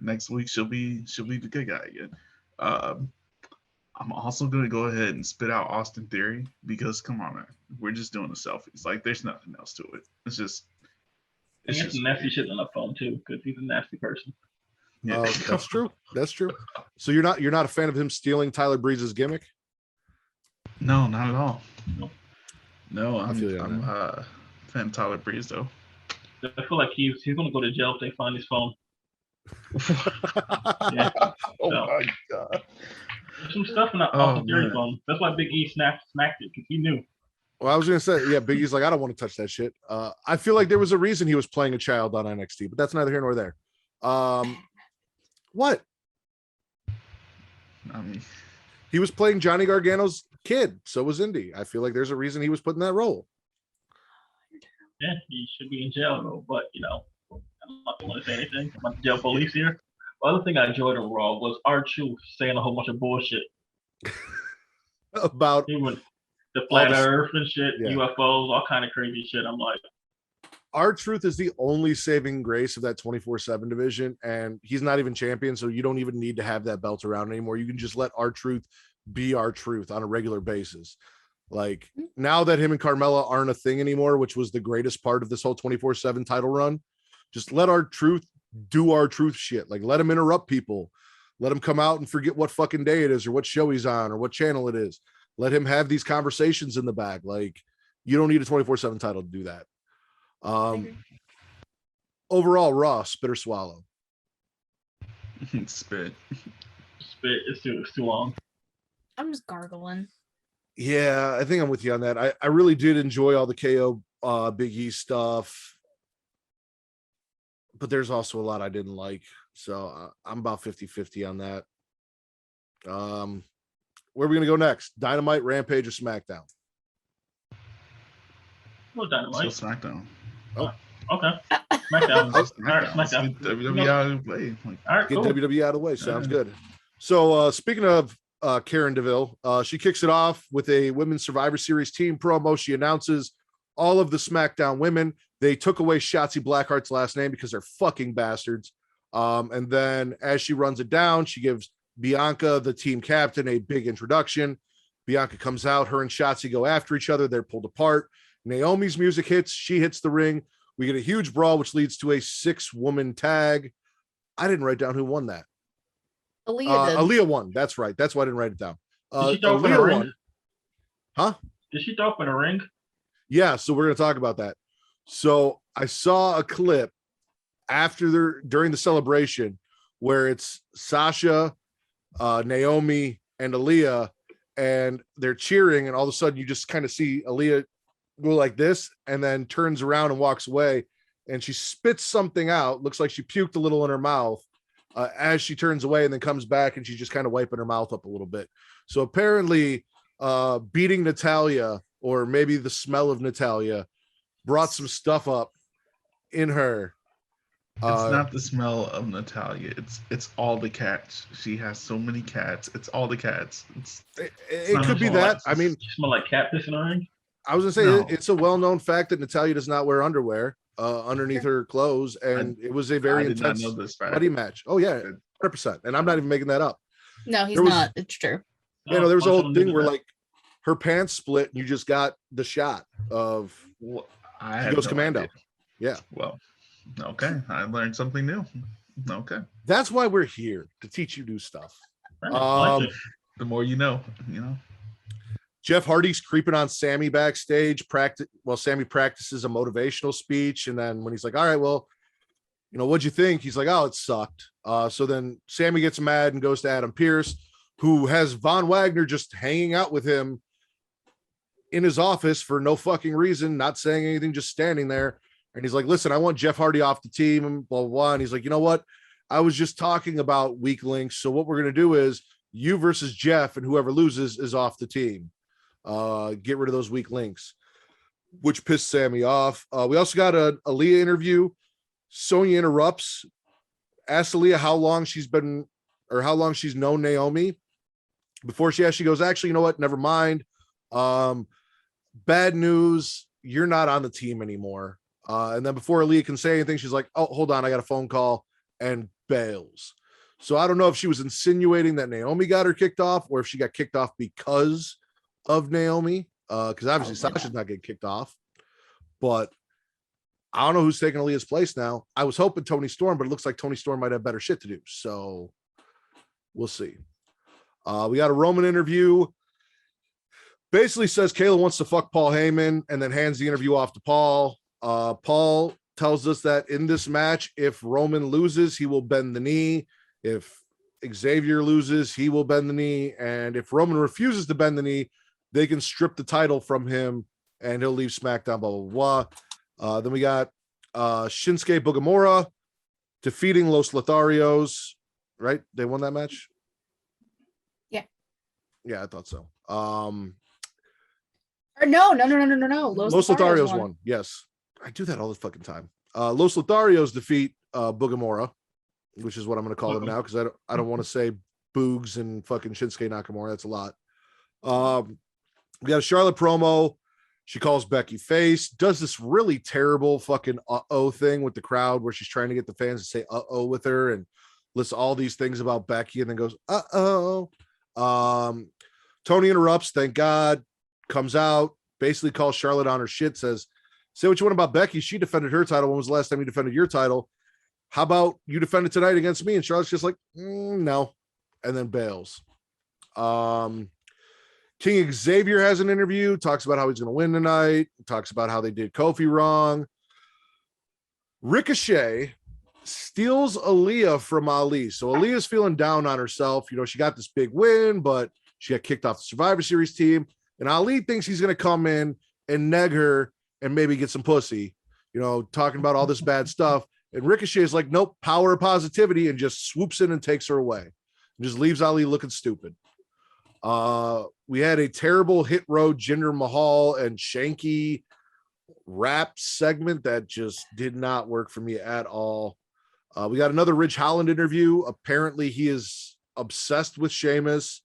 Next week she'll be the good guy again. I'm also going to go ahead and spit out Austin Theory because, come on, man, we're just doing the selfies. Like, there's nothing else to it. It's just some nasty shit on the phone too because he's a nasty person. Yeah, that's true. That's true. So you're not a fan of him stealing Tyler Breeze's gimmick? No, not at all. Nope. No, I'm that. fan of Tyler Breeze though. I feel like he's going to go to jail if they find his phone. Yeah. Oh So, my god. there's some stuff in that Austin Theory phone. That's why Big E smacked it because he knew. Well, I was gonna say, yeah, Big E's like, I don't want to touch that shit. I feel like there was a reason he was playing a child on NXT, but that's neither here nor there. What? I mean, He was playing Johnny Gargano's kid, so was Indy. I feel like there's a reason he was put in that role. Yeah, he should be in jail though. But I'm not going to say anything. I'm about to jail police here. The other thing I enjoyed on Raw was R-Truth saying a whole bunch of bullshit. About Even the flat Earth and shit, yeah. UFOs, all kind of crazy shit. I'm like, R-Truth is the only saving grace of that 24/7 division, and he's not even champion, so you don't even need to have that belt around anymore. You can just let R-Truth be R-Truth on a regular basis. Like, now that him and Carmelo aren't a thing anymore, which was the greatest part of this whole 24/7 title run, just let R-Truth do R-Truth shit. Like, let him interrupt people. Let him come out and forget what fucking day it is or what show he's on or what channel it is. Let him have these conversations in the back. Like, you don't need a 24/7 title to do that. Overall, Raw, spit or swallow? Spit. It's too long. I'm just gargling. Yeah, I think I'm with you on that. I really did enjoy all the KO Big E stuff, but there's also a lot I didn't like. So I'm about 50-50 on that. Where are we going to go next? Dynamite, Rampage, or SmackDown? No Dynamite. So SmackDown. Oh, okay. SmackDown. SmackDown. SmackDown. WWE out of the way. Like, All right, get cool. WWE out of the way. Sounds good. So speaking of Karen DeVille, she kicks it off with a Women's Survivor Series team promo. She announces all of the SmackDown women. They took away Shotzi Blackheart's last name because they're fucking bastards. And then as she runs it down, she gives Bianca, the team captain, a big introduction. Bianca comes out. Her and Shotzi go after each other. They're pulled apart. Naomi's music hits. She hits the ring. We get a huge brawl, which leads to a 6-woman tag. I didn't write down who won that. Alia won. That's right. That's why I didn't write it down. Did she throw up in a ring? Won. Huh? Did she throw up in a ring? Yeah, so we're going to talk about that. So I saw a clip during the celebration where it's Sasha, Naomi, and Alia, and they're cheering, and all of a sudden you just kind of see Alia go like this and then turns around and walks away, and she spits something out. Looks like she puked a little in her mouth as she turns away, and then comes back and she's just kind of wiping her mouth up a little bit. So apparently beating Natalya, or maybe the smell of Natalya, brought some stuff up in her. It's not the smell of Natalya. It's all the cats. She has so many cats. It's all the cats. It could be that. I mean, you smell like catfish in a ring. I was gonna say it's a well-known fact that Natalya does not wear underwear underneath her clothes, and it was a very intense buddy match. Oh yeah, 100%. And I'm not even making that up. No, he's not. It's true. Yeah, no, there was a whole thing where like her pants split, and you just got the shot of she goes commando. Idea. Yeah. Well, okay, I learned something new. Okay, that's why we're here, to teach you new stuff. Right. The more you know. Jeff Hardy's creeping on Sammy backstage. Sammy practices a motivational speech, and then when he's like, all right, well, what'd you think? He's like, oh, it sucked. So then Sammy gets mad and goes to Adam Pearce, who has Von Wagner just hanging out with him in his office for no fucking reason, not saying anything, just standing there. And he's like, listen, I want Jeff Hardy off the team, and blah, blah, blah. And he's like, you know what? I was just talking about weak links. So what we're going to do is you versus Jeff, and whoever loses is off the team. Get rid of those weak links, which pissed Sammy off. We also got a Alia interview. Sonya interrupts, asks Alia how long she's known Naomi. Before she actually goes, actually, you know what? Never mind. Bad news. You're not on the team anymore. And then before Alia can say anything, she's like, oh, hold on. I got a phone call, and bails. So I don't know if she was insinuating that Naomi got her kicked off, or if she got kicked off because of Naomi, because obviously Sasha's not getting kicked off, but I don't know who's taking Alia's place now. I was hoping Tony Storm, but it looks like Tony Storm might have better shit to do, so we'll see. We got a Roman interview. Basically says Kayla wants to fuck Paul Heyman, and then hands the interview off to Paul. Paul tells us that in this match, if Roman loses, he will bend the knee. If Xavier loses, he will bend the knee, and if Roman refuses to bend the knee, they can strip the title from him and he'll leave SmackDown, blah, blah, blah. Then we got Shinsuke Bugamora defeating Los Lotharios, right? They won that match? Yeah. Yeah, I thought so. No. Los Lotharios won. Yes. I do that all the fucking time. Los Lotharios defeat Boogamora, which is what I'm going to call them now because I don't want to say Boogs and fucking Shinsuke Nakamura. That's a lot. We got a Charlotte promo. She calls Becky face, does this really terrible fucking uh-oh thing with the crowd where she's trying to get the fans to say uh-oh with her and lists all these things about Becky and then goes, uh-oh. Tony interrupts, thank God, comes out, basically calls Charlotte on her shit, says, say what you want about Becky. She defended her title. When was the last time you defended your title? How about you defend it tonight against me? And Charlotte's just like, no. And then bails. King Xavier has an interview, talks about how he's going to win tonight, talks about how they did Kofi wrong. Ricochet steals Alia from Ali. So Alia's feeling down on herself. You know, she got this big win, but she got kicked off the Survivor Series team. And Ali thinks he's going to come in and neg her and maybe get some pussy, you know, talking about all this bad stuff. And Ricochet is like, nope, power of positivity, and just swoops in and takes her away. And just leaves Ali looking stupid. We had a terrible Hit Row Jinder Mahal and Shanky rap segment that just did not work for me at all. We got another Ridge Holland interview. Apparently he is obsessed with Sheamus,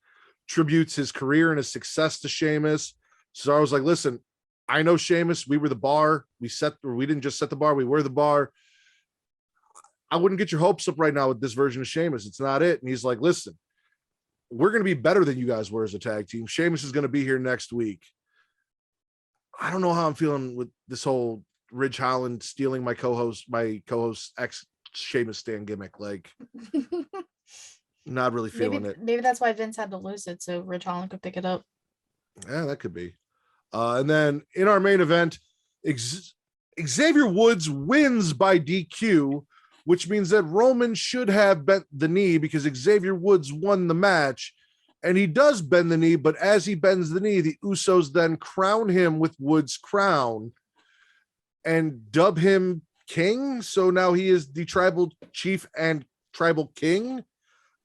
tributes his career and his success to Sheamus. Cesaro was like, listen, I know Sheamus. We were the bar. We didn't just set the bar. We were the bar. I wouldn't get your hopes up right now with this version of Sheamus. It's not it. And he's like, listen, we're going to be better than you guys were as a tag team. Sheamus is going to be here next week. I don't know how I'm feeling with this whole Ridge Holland stealing my co-host ex Sheamus stand gimmick. Like, not really feeling it. Maybe that's why Vince had to lose it so Ridge Holland could pick it up. Yeah, that could be. And then in our main event, Xavier Woods wins by DQ, which means that Roman should have bent the knee because Xavier Woods won the match. And he does bend the knee, but as he bends the knee, the Usos then crown him with Woods' crown and dub him king. So now he is the tribal chief and tribal king,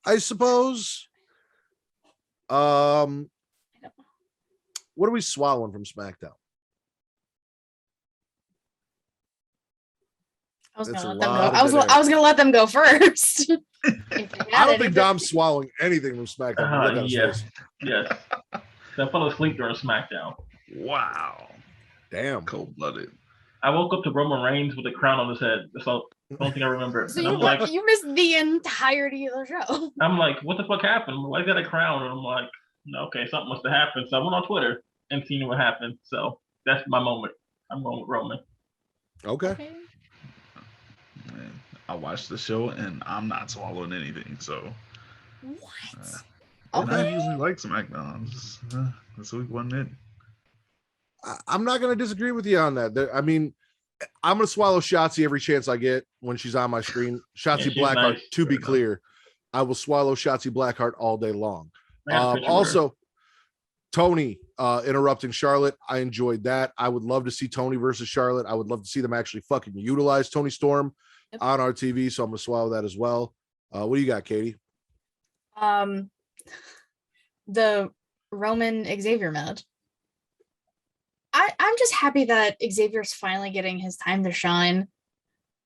I suppose. What are we swallowing from SmackDown? I was gonna let them go. I was gonna let them go first. I don't think Dom's swallowing anything from SmackDown. Yes. That fell asleep during SmackDown. Wow. Damn. Cold-blooded. I woke up to Roman Reigns with a crown on his head. That's the only thing I remember. So And you missed the entirety of the show. I'm like, what the fuck happened? Why got a crown? And I'm like, okay, something must have happened. So I went on Twitter and seen what happened. So that's my moment. I'm going with Roman. Okay. Man, I watched the show and I'm not swallowing anything. So What? I usually like SmackDown. This week wasn't it. I'm not going to disagree with you on that. I mean, I'm going to swallow Shotzi every chance I get when she's on my screen. Shotzi Blackheart, nice. to be clear, I will swallow Shotzi Blackheart all day long. Man, Also, Tony interrupting Charlotte. I enjoyed that. I would love to see Tony versus Charlotte. I would love to see them actually fucking utilize Tony Storm on our TV. So I'm going to swallow that as well. What do you got, Katie? The Roman Xavier match. I'm just happy that Xavier's finally getting his time to shine.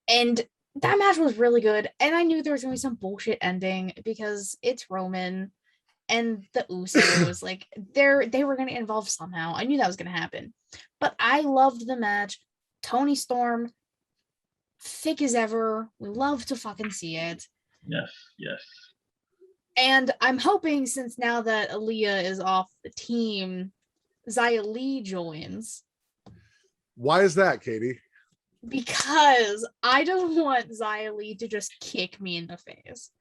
And that match was really good. And I knew there was going to be some bullshit ending because it's Roman and the Usos. Like, they were going to involve somehow. I knew that was going to happen. But I loved the match. Tony Storm, thick as ever. We love to fucking see it. Yes. And I'm hoping, since now that Alia is off the team, Xia Li joins. Why is that, Katie? Because I don't want Xia Li to just kick me in the face.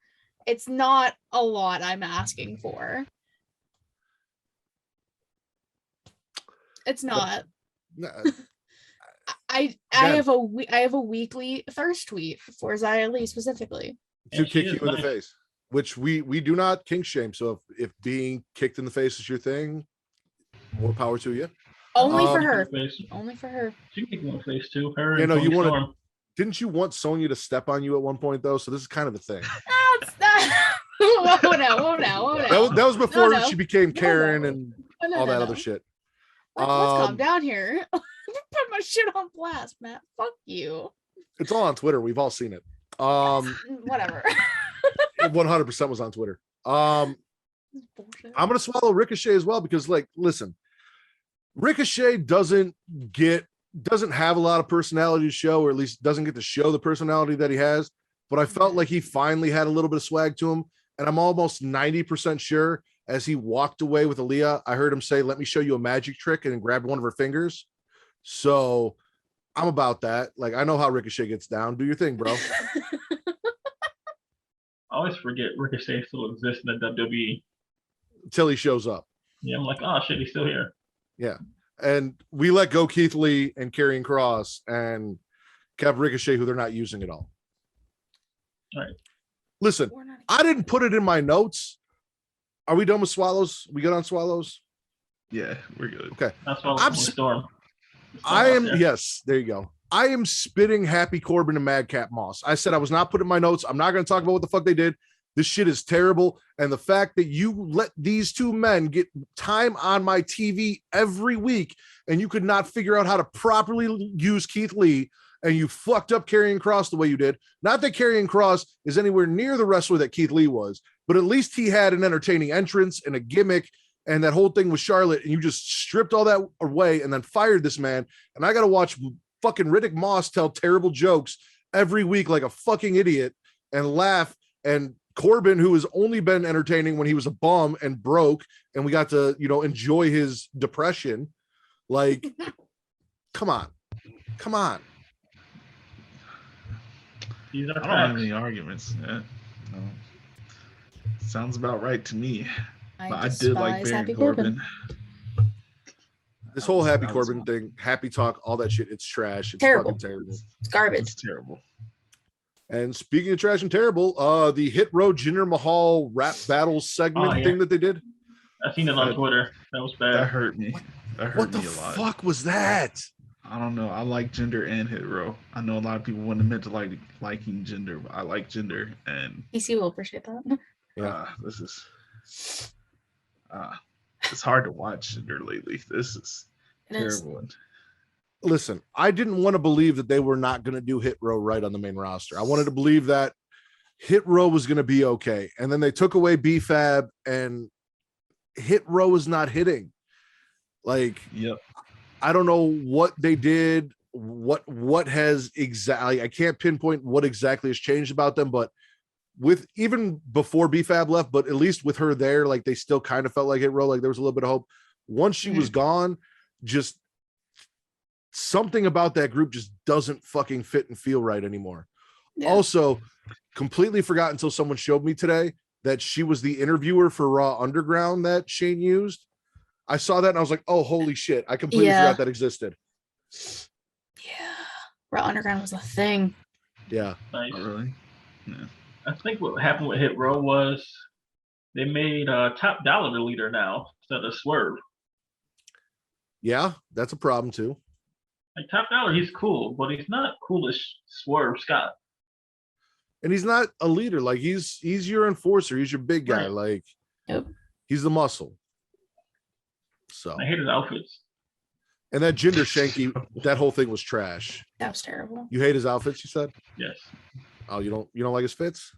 It's not a lot I'm asking for. It's not. I have a weekly thirst tweet for Xia Li specifically. To kick you in the face, which we do not kink shame. So if being kicked in the face is your thing, more power to you. Only for her. Only for her. She can kick me in the face too. Her. You know, you want. Didn't you want Sonya to step on you at one point though? So this is kind of a thing. That's not. Whoa, no. That was before she became Karen and all that other shit. Let's calm down here. Put my shit on blast, Matt. Fuck you. It's all on Twitter. We've all seen it. Whatever. It 100% was on Twitter. I'm gonna swallow Ricochet as well because, like, listen, Ricochet doesn't have a lot of personality to show, or at least doesn't get to show the personality that he has. But I felt like he finally had a little bit of swag to him, and I'm almost 90% sure as he walked away with Alia, I heard him say, "Let me show you a magic trick," and then grabbed one of her fingers. So I'm about that. Like, I know how Ricochet gets down. Do your thing, bro. I always forget Ricochet still exists in the WWE. Until he shows up. Yeah, I'm like, oh shit, he's still here. Yeah. And we let go Keith Lee and Karrion Kross and kept Ricochet, who they're not using at all. All right. Listen, I didn't put it in my notes. Are we done with Swallows? We good on Swallows? Yeah, we're good. Okay. That's why I'm Storm. I am, yes, there you go. I am spitting Happy Corbin and Madcap Moss. I said I was not putting my notes. I'm not going to talk about what the fuck they did. This shit is terrible. And the fact that you let these two men get time on my TV every week and you could not figure out how to properly use Keith Lee, and you fucked up Karrion Kross the way you did. Not that Karrion Kross is anywhere near the wrestler that Keith Lee was, but at least he had an entertaining entrance and a gimmick, and that whole thing with Charlotte, and you just stripped all that away and then fired this man. And I got to watch fucking Riddick Moss tell terrible jokes every week like a fucking idiot and laugh. And Corbin, who has only been entertaining when he was a bum and broke, and we got to, enjoy his depression. Like, come on. These are I don't have facts. any arguments. Yeah. No. Sounds about right to me. But I did like despise Baron Happy Corbin. This whole Happy That was Corbin fun. thing, happy talk, all that shit, it's trash. It's Terrible. fucking terrible. It's garbage. It's terrible. And speaking of trash and terrible, the Hit Row Jinder Mahal rap battle segment Oh, yeah. thing that they did. I seen it on Twitter. That was That bad. hurt me. That hurt What the me a lot. fuck was that? I don't know. I like Jinder and Hit Row. I know a lot of people wouldn't have meant to liking Jinder, but I like Jinder, and PC will appreciate that. this is it's hard to watch Jinder lately. This is It is. terrible. And Listen, I didn't want to believe that they were not going to do Hit Row right on the main roster. I wanted to believe that Hit Row was going to be okay. And then they took away B-Fab, and Hit Row is not hitting. Like, Yep. I don't know what they did, what has exactly, I can't pinpoint what exactly has changed about them, but with even before B-Fab left, but at least with her there, like, they still kind of felt like Hit Row, like there was a little bit of hope. Once she was gone, just something about that group just doesn't fucking fit and feel right anymore. Yeah. Also, completely forgot until someone showed me today that she was the interviewer for Raw Underground that Shane used. I saw that and I was like, oh, holy shit. I completely forgot that existed. Yeah. Raw Underground was a thing. Yeah. Nice. Not really. Yeah. I think what happened with Hit Row was they made Top Dollar the leader now instead of Swerve. Yeah, that's a problem too. Like Top Dollar, he's cool, but he's not cool as Swerve Scott. And he's not a leader. Like, he's your enforcer. He's your big guy. Right. Like, Yep. he's the muscle. So, I hate his outfits. and that Jinder Shanky, that whole thing was trash. That was terrible. You hate his outfits, you said? Yes. Oh, you don't like his fits?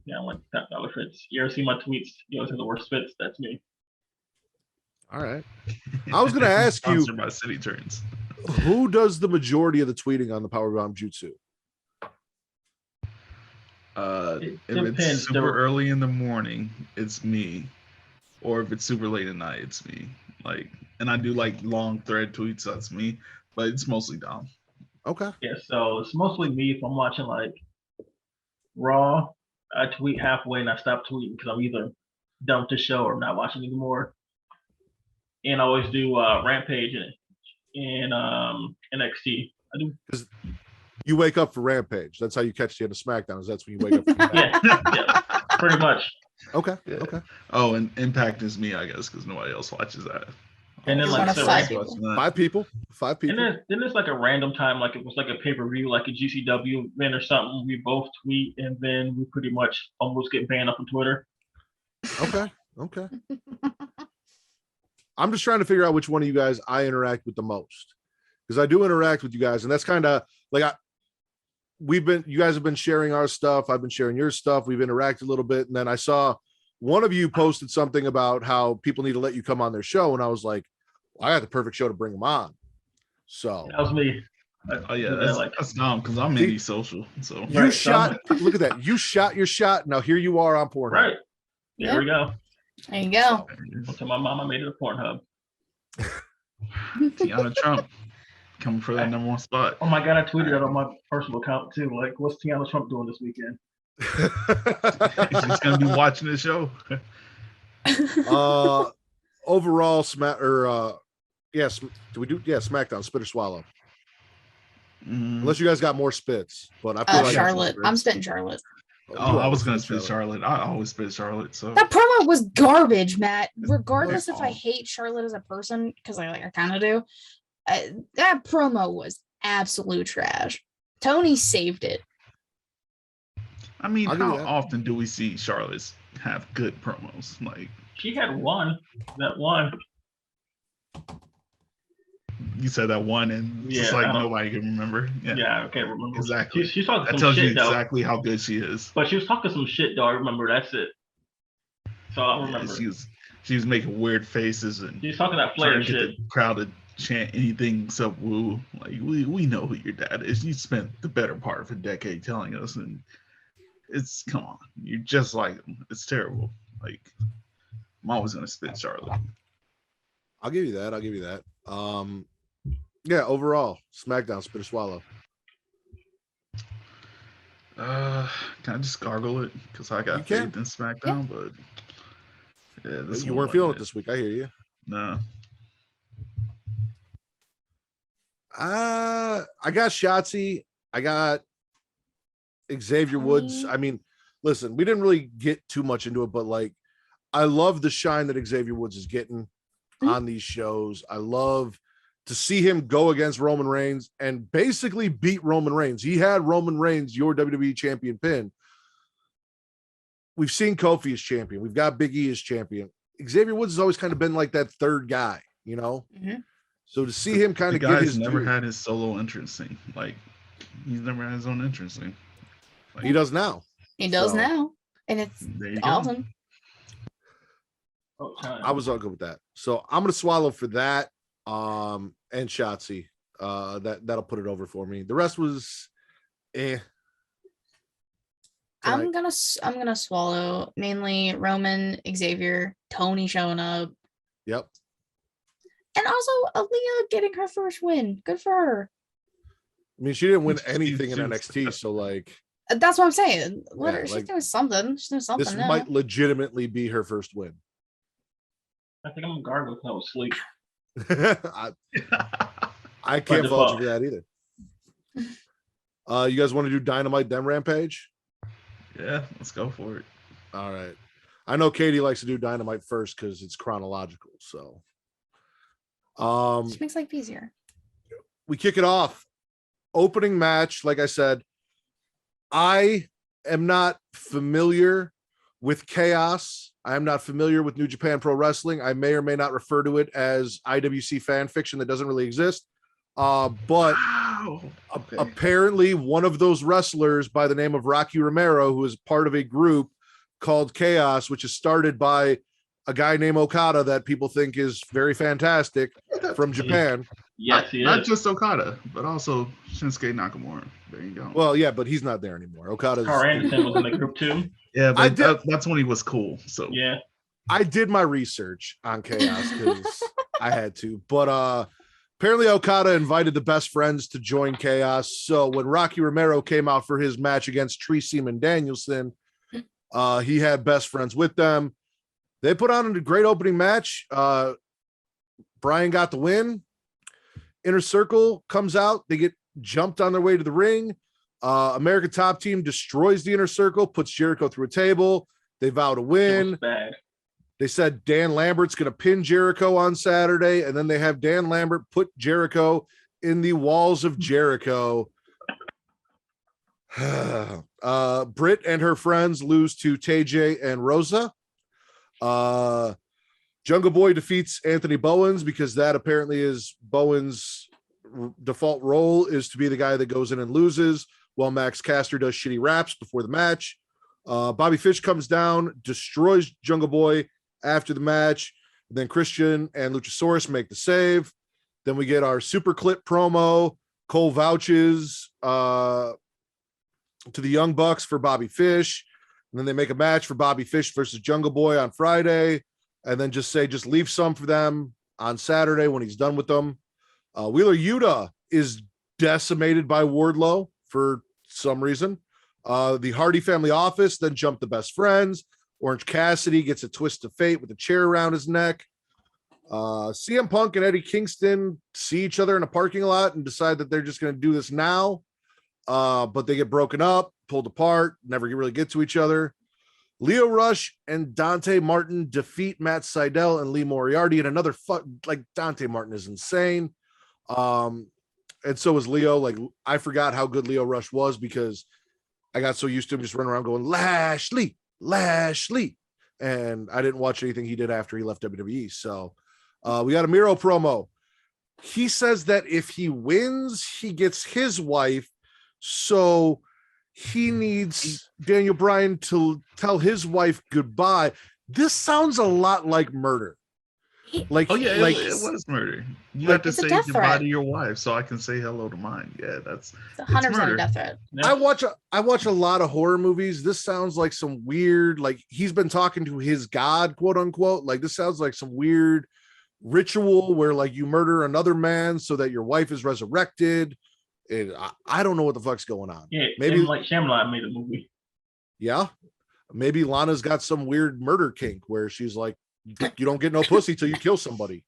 Yeah, I like Top Dollar fits. You ever see my tweets? You always have the worst fits. That's me. All right. I was going to ask you, Sponsored by City Turns. who does the majority of the tweeting on the Powerbomb Jutsu? It If it's depends. super early in the morning, it's me. Or if it's super late at night, it's me. Like, and I do like long thread tweets, that's me. But it's mostly Dom. Okay. Yeah, so it's mostly me if I'm watching like Raw. I tweet halfway and I stop tweeting because I'm either done with the show or I'm not watching anymore. And I always do Rampage and NXT. I do. You wake up for Rampage. That's how you catch the end of SmackDown. That's when you wake up. For Yeah, pretty much. Okay. Yeah. Okay. Oh, and Impact is me, I guess, because nobody else watches that. And then You're like one of so, five and people. Five people. then there's like a random time, like it was like a pay-per-view, like a GCW event or something. We both tweet and then we pretty much almost get banned off on Twitter. Okay. Okay. I'm just trying to figure out which one of you guys I interact with the most, because I do interact with you guys, and that's kind of like you guys have been sharing our stuff. I've been sharing your stuff. We've interacted a little bit. And then I saw one of you posted something about how people need to let you come on their show. And I was like, well, I got the perfect show to bring them on. So That was me. Oh yeah, that's dumb because I'm antisocial. So you shot. Look at that. You shot your shot. Now here you are on Pornhub. Right. There we go. There you go. I'll tell my mom I made it a Pornhub. Tiana Trump coming for that #1 spot. Oh my god, I tweeted that on my personal account too. Like, what's Tiana Trump doing this weekend? She's gonna be watching the show. Overall, yes. Do we do? Yeah, SmackDown, spit or swallow. Unless you guys got more spits, but I feel like Charlotte. I'm spitting Charlotte. Oh, I was gonna spit Charlotte. I always spit Charlotte. So that promo was garbage, Matt. Regardless if I hate Charlotte as a person, because I kind of do, that promo was absolute trash. Tony saved it. I mean, how often do we see Charlotte have good promos? Like she had one. That one. You said that one, and just like nobody can remember. Yeah, I can't remember exactly. She's talking that some tells shit, you exactly how good she is. But she was talking some shit, though. I remember. That's it. So I remember. She was making weird faces and she's talking that Flair shit. The crowd to chant anything except woo. Like we know who your dad is. You spent the better part of a decade telling us, and it's come on. You're just like him. It's terrible. Like I'm always gonna spit Charlotte. I'll give you that. Yeah, overall, SmackDown, spit or swallow. Can I just gargle it? Because I got faith in SmackDown, but this you weren't feeling it this week. I hear you. No. I got Shotzi. I got Xavier Woods. I mean, listen, we didn't really get too much into it, but like, I love the shine that Xavier Woods is getting on these shows. I love to see him go against Roman Reigns and basically beat Roman Reigns. He had Roman Reigns, your WWE champion pin. We've seen Kofi as champion. We've got Big E as champion. Xavier Woods has always kind of been like that third guy, you know? Mm-hmm. So to see him kind of get his never had his solo entrance thing. Like he's never had his own entrance thing. Like, he does now. He does now. And it's awesome. I was all good with that. So I'm gonna swallow for that. And Shotzi. That'll put it over for me. The rest was I'm gonna swallow mainly Roman, Xavier, Tony showing up. Yep. And also Alia getting her first win. Good for her. I mean, she didn't win anything in NXT, so like that's what I'm saying. She's doing something. She's doing something. This might legitimately be her first win. I think I'm gonna guard because I was asleep. I can't fault you for that either. You guys want to do Dynamite then Rampage? Yeah, let's go for it. All right. I know Katie likes to do Dynamite first because it's chronological. So just makes life easier. We kick it off. Opening match, like I said, I am not familiar with Chaos. I am not familiar with New Japan Pro Wrestling. I may or may not refer to it as IWC fan fiction that doesn't really exist. But apparently one of those wrestlers by the name of Rocky Romero, who is part of a group called Chaos, which is started by a guy named Okada that people think is very fantastic from Japan. Yes, he is. Not just Okada, but also Shinsuke Nakamura. There you go. Well, yeah, but he's not there anymore. Okada's. Carl Anderson was in the group too. Yeah, but that's when he was cool. So yeah, I did my research on Chaos because I had to. But apparently Okada invited the best friends to join Chaos. So when Rocky Romero came out for his match against Tree Seaman Danielson, he had best friends with them. They put on a great opening match. Brian got the win. Inner Circle comes out. They get jumped on their way to the ring. American Top Team destroys the Inner Circle, puts Jericho through a table. They vow to win. They said Dan Lambert's going to pin Jericho on Saturday, and then they have Dan Lambert put Jericho in the walls of Jericho. Britt and her friends lose to TJ and Rosa. Jungle Boy defeats Anthony Bowens because that apparently is Bowens' default role is to be the guy that goes in and loses. while Max Caster does shitty raps before the match. Bobby Fish comes down, destroys Jungle Boy after the match. Then Christian and Luchasaurus make the save. Then we get our super clip promo. Cole vouches to the Young Bucks for Bobby Fish. And then they make a match for Bobby Fish versus Jungle Boy on Friday. And then just leave some for them on Saturday when he's done with them. Wheeler Yuta is decimated by Wardlow for some reason. The Hardy family office then jumped the best friends. Orange Cassidy gets a twist of fate with a chair around his neck. CM Punk and Eddie Kingston see each other in a parking lot and decide that they're just going to do this now. But they get broken up, pulled apart, never really get to each other. Leo Rush and Dante Martin defeat Matt Sydal and Lee Moriarty in another Dante Martin is insane. And so is Leo. Like, I forgot how good Leo Rush was because I got so used to him just running around going, Lashley. And I didn't watch anything he did after he left WWE. So we got a Miro promo. He says that if he wins, he gets his wife. So he needs Daniel Bryan to tell his wife goodbye. This sounds a lot like murder. Like, oh yeah, like it was murder. You like, have to say goodbye to your wife so I can say hello to mine. Yeah, it's 100% a death threat. I watch a lot of horror movies. This sounds like some weird, like he's been talking to his god, quote unquote. Like this sounds like some weird ritual where like you murder another man so that your wife is resurrected. I don't know what the fuck's going on. Yeah, maybe like Shyamalan made a movie. Yeah, maybe Lana's got some weird murder kink where she's like, you don't get no pussy till you kill somebody.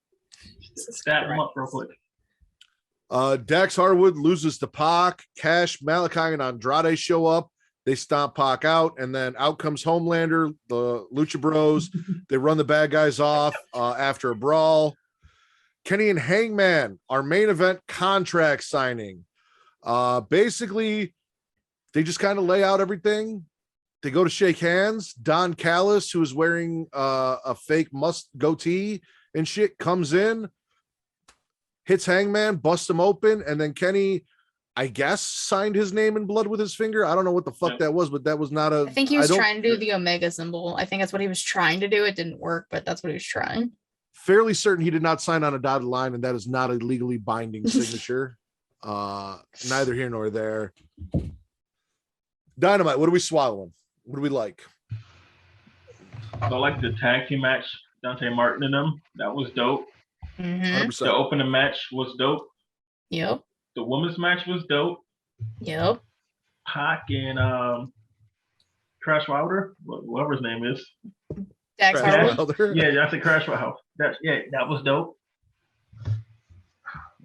Stat him up real quick. Dax Harwood loses to Pac. Cash, Malachi, and Andrade show up. They stomp Pac out, and then out comes Homelander, the Lucha Bros. They run the bad guys off after a brawl. Kenny and Hangman, our main event contract signing. Basically, they just kind of lay out everything. They go to shake hands. Don Callis, who is wearing a fake goatee and shit, comes in, hits Hangman, busts him open, and then Kenny, I guess, signed his name in blood with his finger. I don't know what the fuck that was, but that was not a... I think he was trying to do the Omega symbol. I think that's what he was trying to do. It didn't work, but that's what he was trying. Fairly certain he did not sign on a dotted line, and that is not a legally binding signature. Neither here nor there. Dynamite, what are we swallowing? What do we like? I like the tag team match, Dante Martin and them. That was dope. Mm-hmm. The opening match was dope. Yep. The women's match was dope. Yep. Pac and Crash Wilder, whatever his name is. Dax Harwood. Yeah, I said Crash Wilder. That was dope.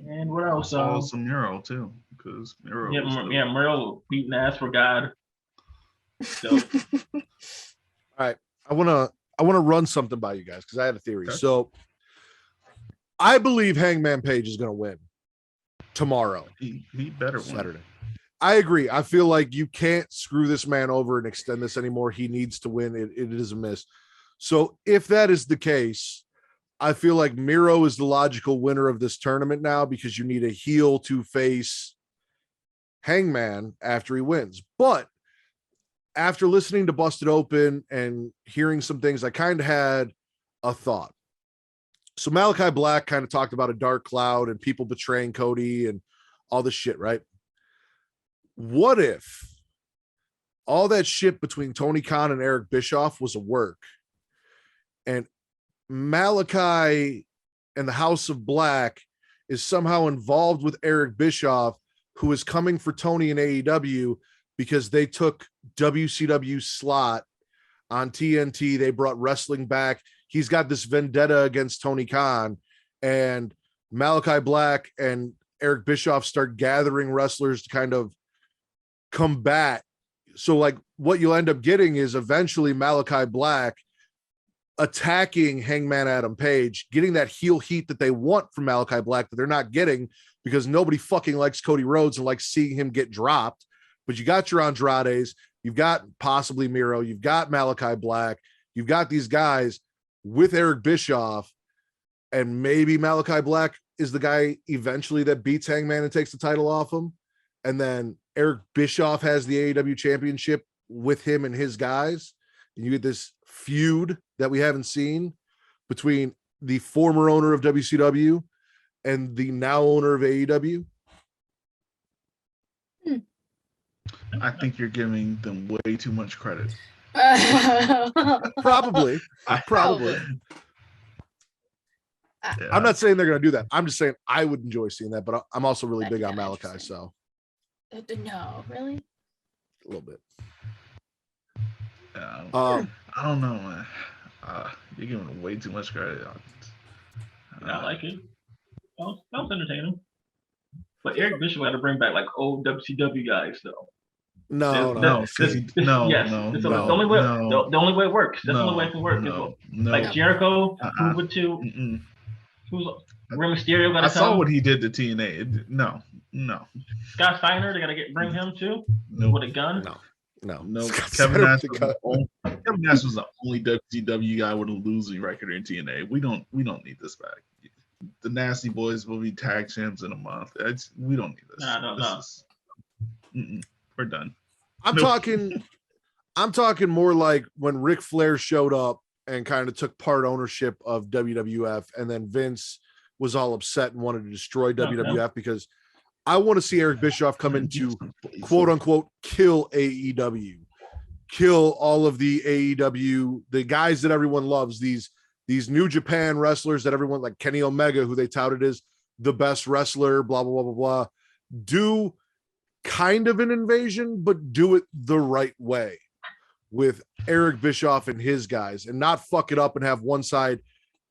And what else? Some Miro too, because Miro. Miro beating ass for God. Dope. All right, I want to run something by you guys because I had a theory. Okay. So I believe Hangman Page is going to win tomorrow. He better Saturday. Win. I agree. I feel like you can't screw this man over and extend this anymore. He needs to win. It is a miss. So if that is the case, I feel like Miro is the logical winner of this tournament now because you need a heel to face Hangman after he wins. But after listening to Busted Open and hearing some things, I kind of had a thought. So Malachi Black kind of talked about a dark cloud and people betraying Cody and all this shit, right? What if all that shit between Tony Khan and Eric Bischoff was a work and Malachi and the House of Black is somehow involved with Eric Bischoff, who is coming for Tony and AEW because they took WCW slot on TNT. They brought wrestling back. He's got this vendetta against Tony Khan, and Malachi Black and Eric Bischoff start gathering wrestlers to kind of combat. So like what you'll end up getting is eventually Malachi Black attacking Hangman Adam Page, getting that heel heat that they want from Malachi Black that they're not getting because nobody fucking likes Cody Rhodes and likes seeing him get dropped. But you got your Andrades, you've got possibly Miro, you've got Malachi Black, you've got these guys with Eric Bischoff, and maybe Malachi Black is the guy eventually that beats Hangman and takes the title off him. and then Eric Bischoff has the AEW championship with him and his guys, and you get this feud that we haven't seen between the former owner of WCW and the now owner of AEW. I think you're giving them way too much credit. Probably. Probably. Yeah. I'm not saying they're going to do that. I'm just saying I would enjoy seeing that, but I'm also really That'd big be on kinda Malachi, interesting. so No, really? a little bit. I don't know, man. You're giving them way too much credit. I like it. That was entertaining. But Eric Bishop had to bring back like old WCW guys though. No, Yes, the only way the only way it works. That's the only way it can work. Like Jericho, prove it to who's Rey Mysterio gotta I saw come. what he did to TNA. No. Scott Steiner, they gotta bring him too with a gun. No. Kevin Nash was the only WCW guy with a losing record in TNA. We don't need this back. The Nasty Boys will be tag champs in a month. We don't need this. No. We're done. I'm talking more like when Ric Flair showed up and kind of took part ownership of WWF, and then Vince was all upset and wanted to destroy WWF because I want to see Eric Bischoff come in to quote unquote kill AEW, kill all of the AEW, the guys that everyone loves, these New Japan wrestlers that everyone like Kenny Omega, who they touted as the best wrestler, blah, blah, blah, blah, blah. Do kind of an invasion, but do it the right way with Eric Bischoff and his guys, and not fuck it up and have one side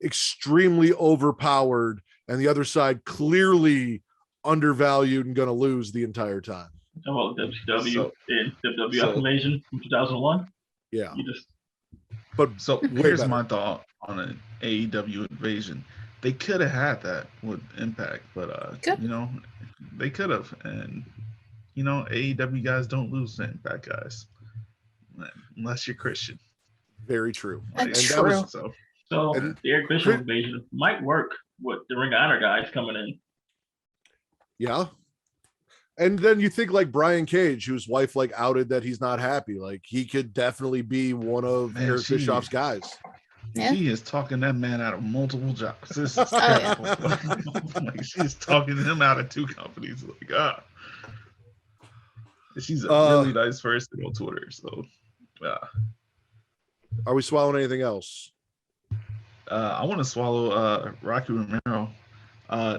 extremely overpowered and the other side clearly undervalued and going to lose the entire time. About WCW and WWF invasion in 2001. Yeah. But here's my thought on an AEW invasion. They could have had that with Impact, but they could have. And AEW guys don't lose to Impact guys unless you're Christian. Very true. True. So the Eric Bischoff invasion might work with the Ring of Honor guys coming in. Yeah. And then you think like Brian Cage, whose wife like outed that he's not happy. Like he could definitely be one of Eric Bischoff's guys. Yeah. She is talking that man out of multiple jobs. This is terrible. Like, she's talking him out of 2 companies. Like, she's a really nice person on Twitter. So, Are we swallowing anything else? I want to swallow Rocky Romero,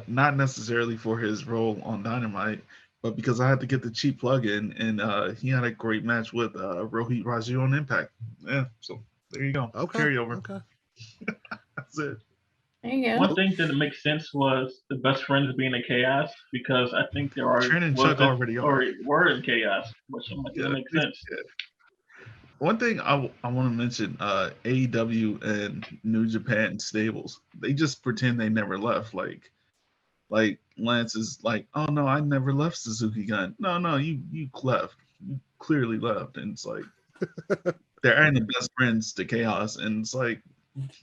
not necessarily for his role on Dynamite, but because I had to get the cheap plug in, and he had a great match with Rohit Raju on Impact. Yeah, so there you go. Okay. Carryover. Okay. That's it. There you go. One thing that makes sense was the best friends being in Chaos, because I think there are Trent and Chuck already were in Chaos, which I'm like, that makes sense. Yeah. One thing I want to mention, AEW and New Japan stables, they just pretend they never left. Like Lance is like, oh no, I never left Suzuki Gun. No, you left. You clearly left. And it's like they're the best friends to Chaos. And it's like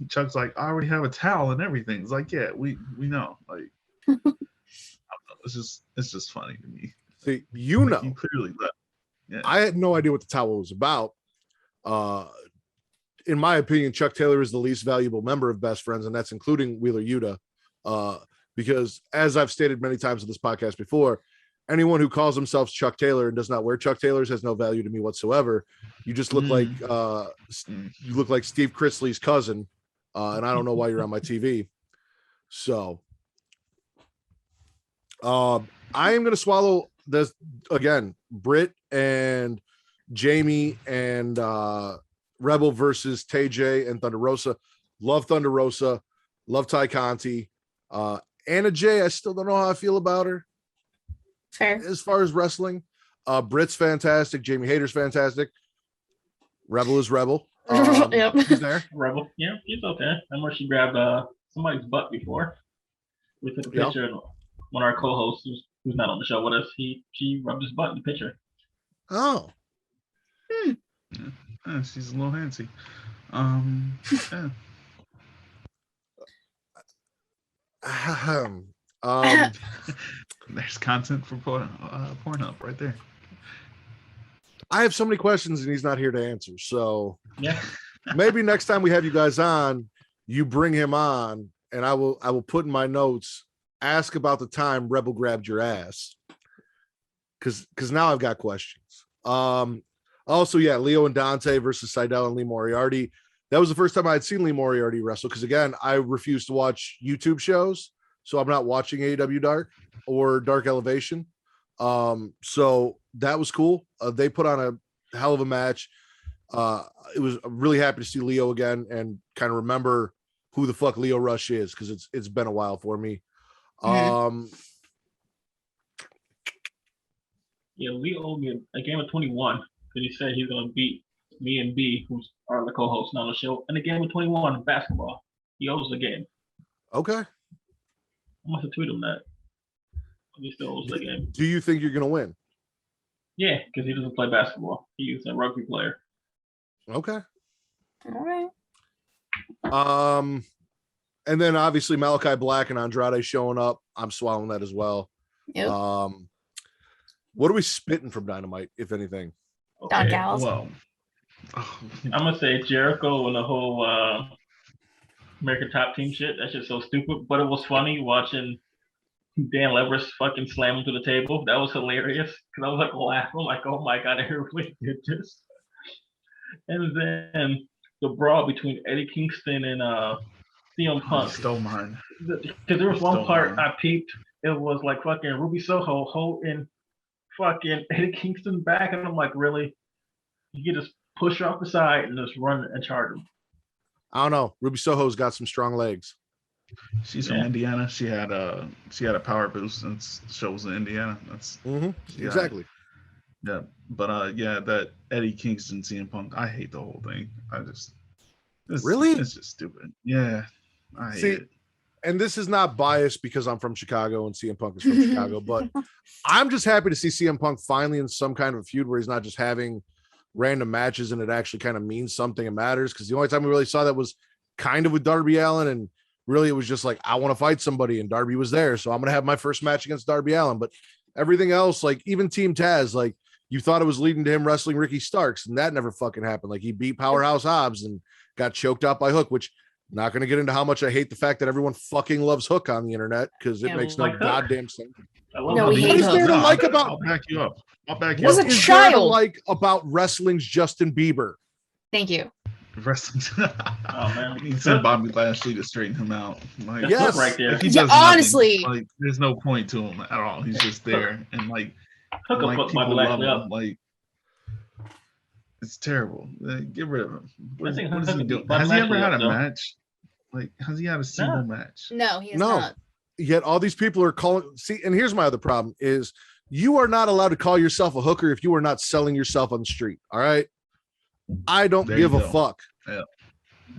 Chuck's like, I already have a towel and everything. It's like, yeah, we know. Like I don't know. It's just funny to me. See, you clearly left. Yeah. I had no idea what the towel was about. In my opinion, Chuck Taylor is the least valuable member of Best Friends, and that's including Wheeler Yuta. Because as I've stated many times on this podcast before, anyone who calls themselves Chuck Taylor and does not wear Chuck Taylors has no value to me whatsoever. You just look like Steve Chrisley's cousin, and I don't know why you're on my TV. So I am going to swallow this again. Britt and Jamie and Rebel versus TJ and Thunder Rosa. Love Thunder Rosa. Love Ty Conti. Anna Jay, I still don't know how I feel about her. Fair. As far as wrestling, Britt's fantastic. Jamie Hayter's fantastic. Rebel is Rebel. Yep. She's there. Rebel, yeah, she's okay. I remember she grabbed somebody's butt before. We took a picture, and one of our co-hosts, who's not on the show with us, she rubbed his butt in the picture. Oh. Yeah, she's a little handsy. Yeah. There's content for Pornhub right there. I have so many questions and he's not here to answer. So Yeah. maybe next time we have you guys on, you bring him on, and I will put in my notes, ask about the time Rebel grabbed your ass. Because now I've got questions. Also, yeah, Leo and Dante versus Seidel and Lee Moriarty. That was the first time I had seen Lee Moriarty wrestle. Because again, I refuse to watch YouTube shows, so I'm not watching AEW Dark or Dark Elevation. So that was cool. They put on a hell of a match. It was I'm really happy to see Leo again and kind of remember who the fuck Leo Rush is, because it's been a while for me. Yeah, Lee owed me a game of 21 because he said he's gonna beat me and B, who's are the co-hosts on the show, in a game of 21 in basketball. He owes the game. Okay. I must have tweeted him that. He still owes the game. Do you think you're gonna win? Yeah, because he doesn't play basketball. He's a rugby player. Okay. All right. And then obviously Malachi Black and Andrade showing up. I'm swallowing that as well. Yep. What are we spitting from Dynamite, if anything? Don Callis. Well, I'm gonna say Jericho and the whole American Top Team shit. That shit's so stupid, but it was funny watching Dan Lever's fucking slam him to the table. That was hilarious because I was like laughing, like, oh my god, I really did this. And then the brawl between Eddie Kingston and CM Punk. stole mine. Because there was one part I peeped. It was like fucking Ruby Soho holding fucking Eddie Kingston back, and I'm like, really? You can just push her off the side and just run and charge him. I don't know. Ruby Soho's got some strong legs. She's from Indiana. She had a power boost since shows in Indiana. That's exactly. Yeah, but that Eddie Kingston CM Punk, I hate the whole thing. Really? It's just stupid. Yeah, I hate it. And this is not biased because I'm from Chicago and CM Punk is from Chicago, but I'm just happy to see CM Punk finally in some kind of a feud where he's not just having random matches and it actually kind of means something and matters. Because the only time we really saw that was kind of with Darby Allin, and really it was just like, I want to fight somebody, and Darby was there, so I'm gonna have my first match against Darby Allin. But everything else, like even Team Taz, like you thought it was leading to him wrestling Ricky Starks, and that never fucking happened. Like he beat Powerhouse Hobbs and got choked out by Hook, which not going to get into how much I hate the fact that everyone fucking loves Hook on the internet, because it makes no goddamn sense. No, we what hate is there Hook. to like about? I'll back you up. What He's a is there to child. like about wrestling's Justin Bieber? Thank you. Wrestling. Oh man, He sent Bobby Lashley to straighten him out. Like, Yes. Hook right there. like, he Yeah, does nothing. honestly. Like there's no point to him at all. He's just there, and like Hook will put Bobby people love Lashley him. up. Like it's terrible. Get rid of him. What think is Hook he will doing? beat Bobby Has he ever Lashley had a up, though. match? Like, has he had a single match? No, he is No. not. Yet all these people are calling. See, and here's my other problem is you are not allowed to call yourself a hooker if you are not selling yourself on the street. All right. I don't There give you a go. fuck.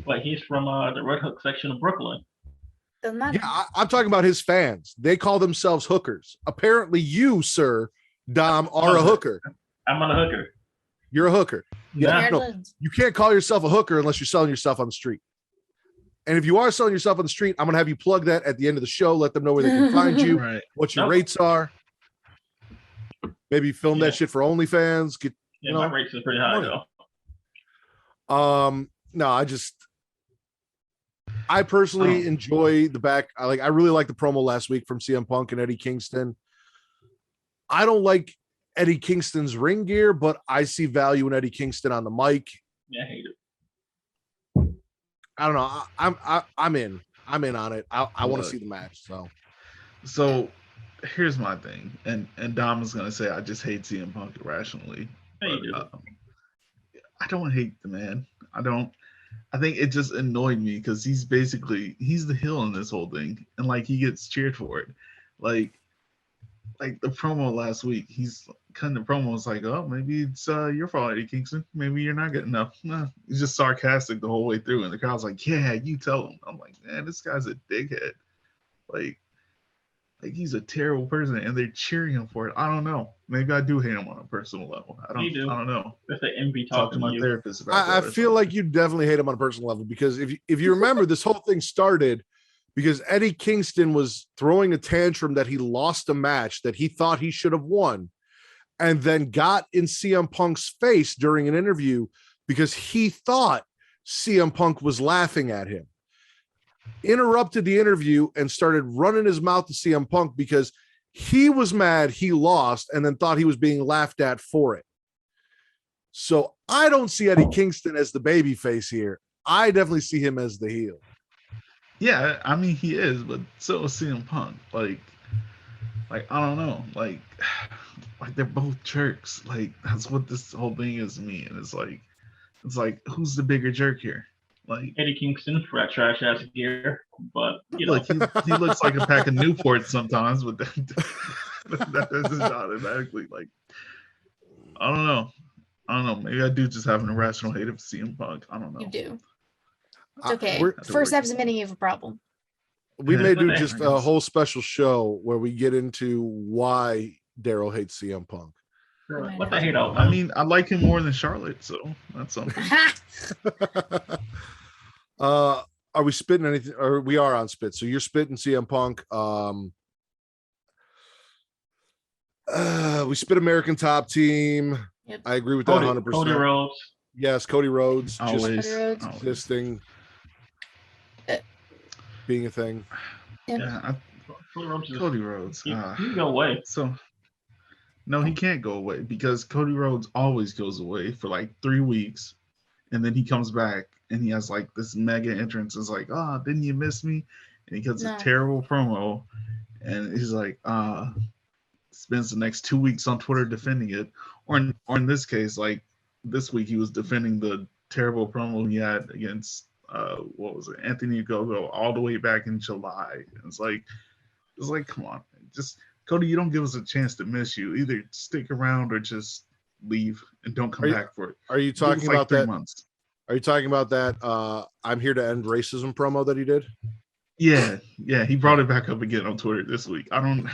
But he's from the Red Hook section of Brooklyn. Doesn't matter. Yeah, I'm talking about his fans. They call themselves hookers. Apparently, you, sir, Dom, are a hooker. I'm on a hooker. You're a hooker. Yeah, no, Congratulations. you can't call yourself a hooker unless you're selling yourself on the street. And if you are selling yourself on the street, I'm gonna have you plug that at the end of the show. Let them know where they can find you, Right. what your Nope. rates are. Maybe film Yeah. that shit for OnlyFans. Get Yeah, No. my rates are pretty high Money. though. no, I personally enjoy the back. I really like the promo last week from CM Punk and Eddie Kingston. I don't like Eddie Kingston's ring gear, but I see value in Eddie Kingston on the mic. Yeah, I hate it. I don't know. I'm in on it. I want to see the match. So here's my thing, and Dom is gonna say I just hate CM Punk irrationally. Yeah, you But, do. I don't hate the man. I don't. I think it just annoyed me because he's the heel in this whole thing, and like he gets cheered for it. Like the promo last week, he's cutting the promo. It's like, oh, maybe it's your fault, Eddie Kingston. Maybe you're not good enough. No, he's just sarcastic the whole way through, and the crowd's like, yeah, you tell him. I'm like, man, this guy's a dickhead. Like he's a terrible person, and they're cheering him for it. I don't know. Maybe I do hate him on a personal level. I You do. don't know. That's the envy Talk to talking my to you. therapist about I that or feel like something. you definitely hate him on a personal level, because if you remember, this whole thing started because Eddie Kingston was throwing a tantrum that he lost a match that he thought he should have won, and then got in CM Punk's face during an interview because he thought CM Punk was laughing at him. Interrupted the interview and started running his mouth to CM Punk because he was mad he lost and then thought he was being laughed at for it. So I don't see Eddie Kingston as the baby face here. I definitely see him as the heel. Yeah, I mean he is, but so is CM Punk. Like I don't know. Like they're both jerks. Like that's what this whole thing is to me. And it's like who's the bigger jerk here? Like Eddie Kingston for that trash ass gear, but you know, look, he looks like a pack of Newport sometimes, but that is not automatically like I don't know. Maybe I do just have an irrational hate of CM Punk. I don't know. You do. It's okay. We're- First step's admitting you have a problem. We Yeah, may but do they- just a whole special show where we get into why Daryl hates CM Punk. what the hate out? I mean, I like him more than Charlotte, so that's something. Are we spitting anything? Or we are on spit. So you're spitting CM Punk. We spit American Top Team. Yep. I agree with that Cody 100%. Rhodes. Yes, Cody Rhodes just Always, Cody Rhodes. always. existing, being a thing. Yeah, Cody Rhodes. Cody Rhodes. He can go away. So no, he can't go away because Cody Rhodes always goes away for like 3 weeks, and then he comes back and he has like this mega entrance. It's like, oh, didn't you miss me? And he cuts No. a terrible promo, and he's like, spends the next 2 weeks on Twitter defending it, or in this case, like this week he was defending the terrible promo he had against what was it, Anthony Gogo, all the way back in July. It's like come on, just Cody, you don't give us a chance to miss you. Either stick around or just leave and don't come back for it. Are you Give us, talking like, about 3 that? months. Are you talking about that? I'm here to end racism promo that he did. Yeah, he brought it back up again on Twitter this week. I don't.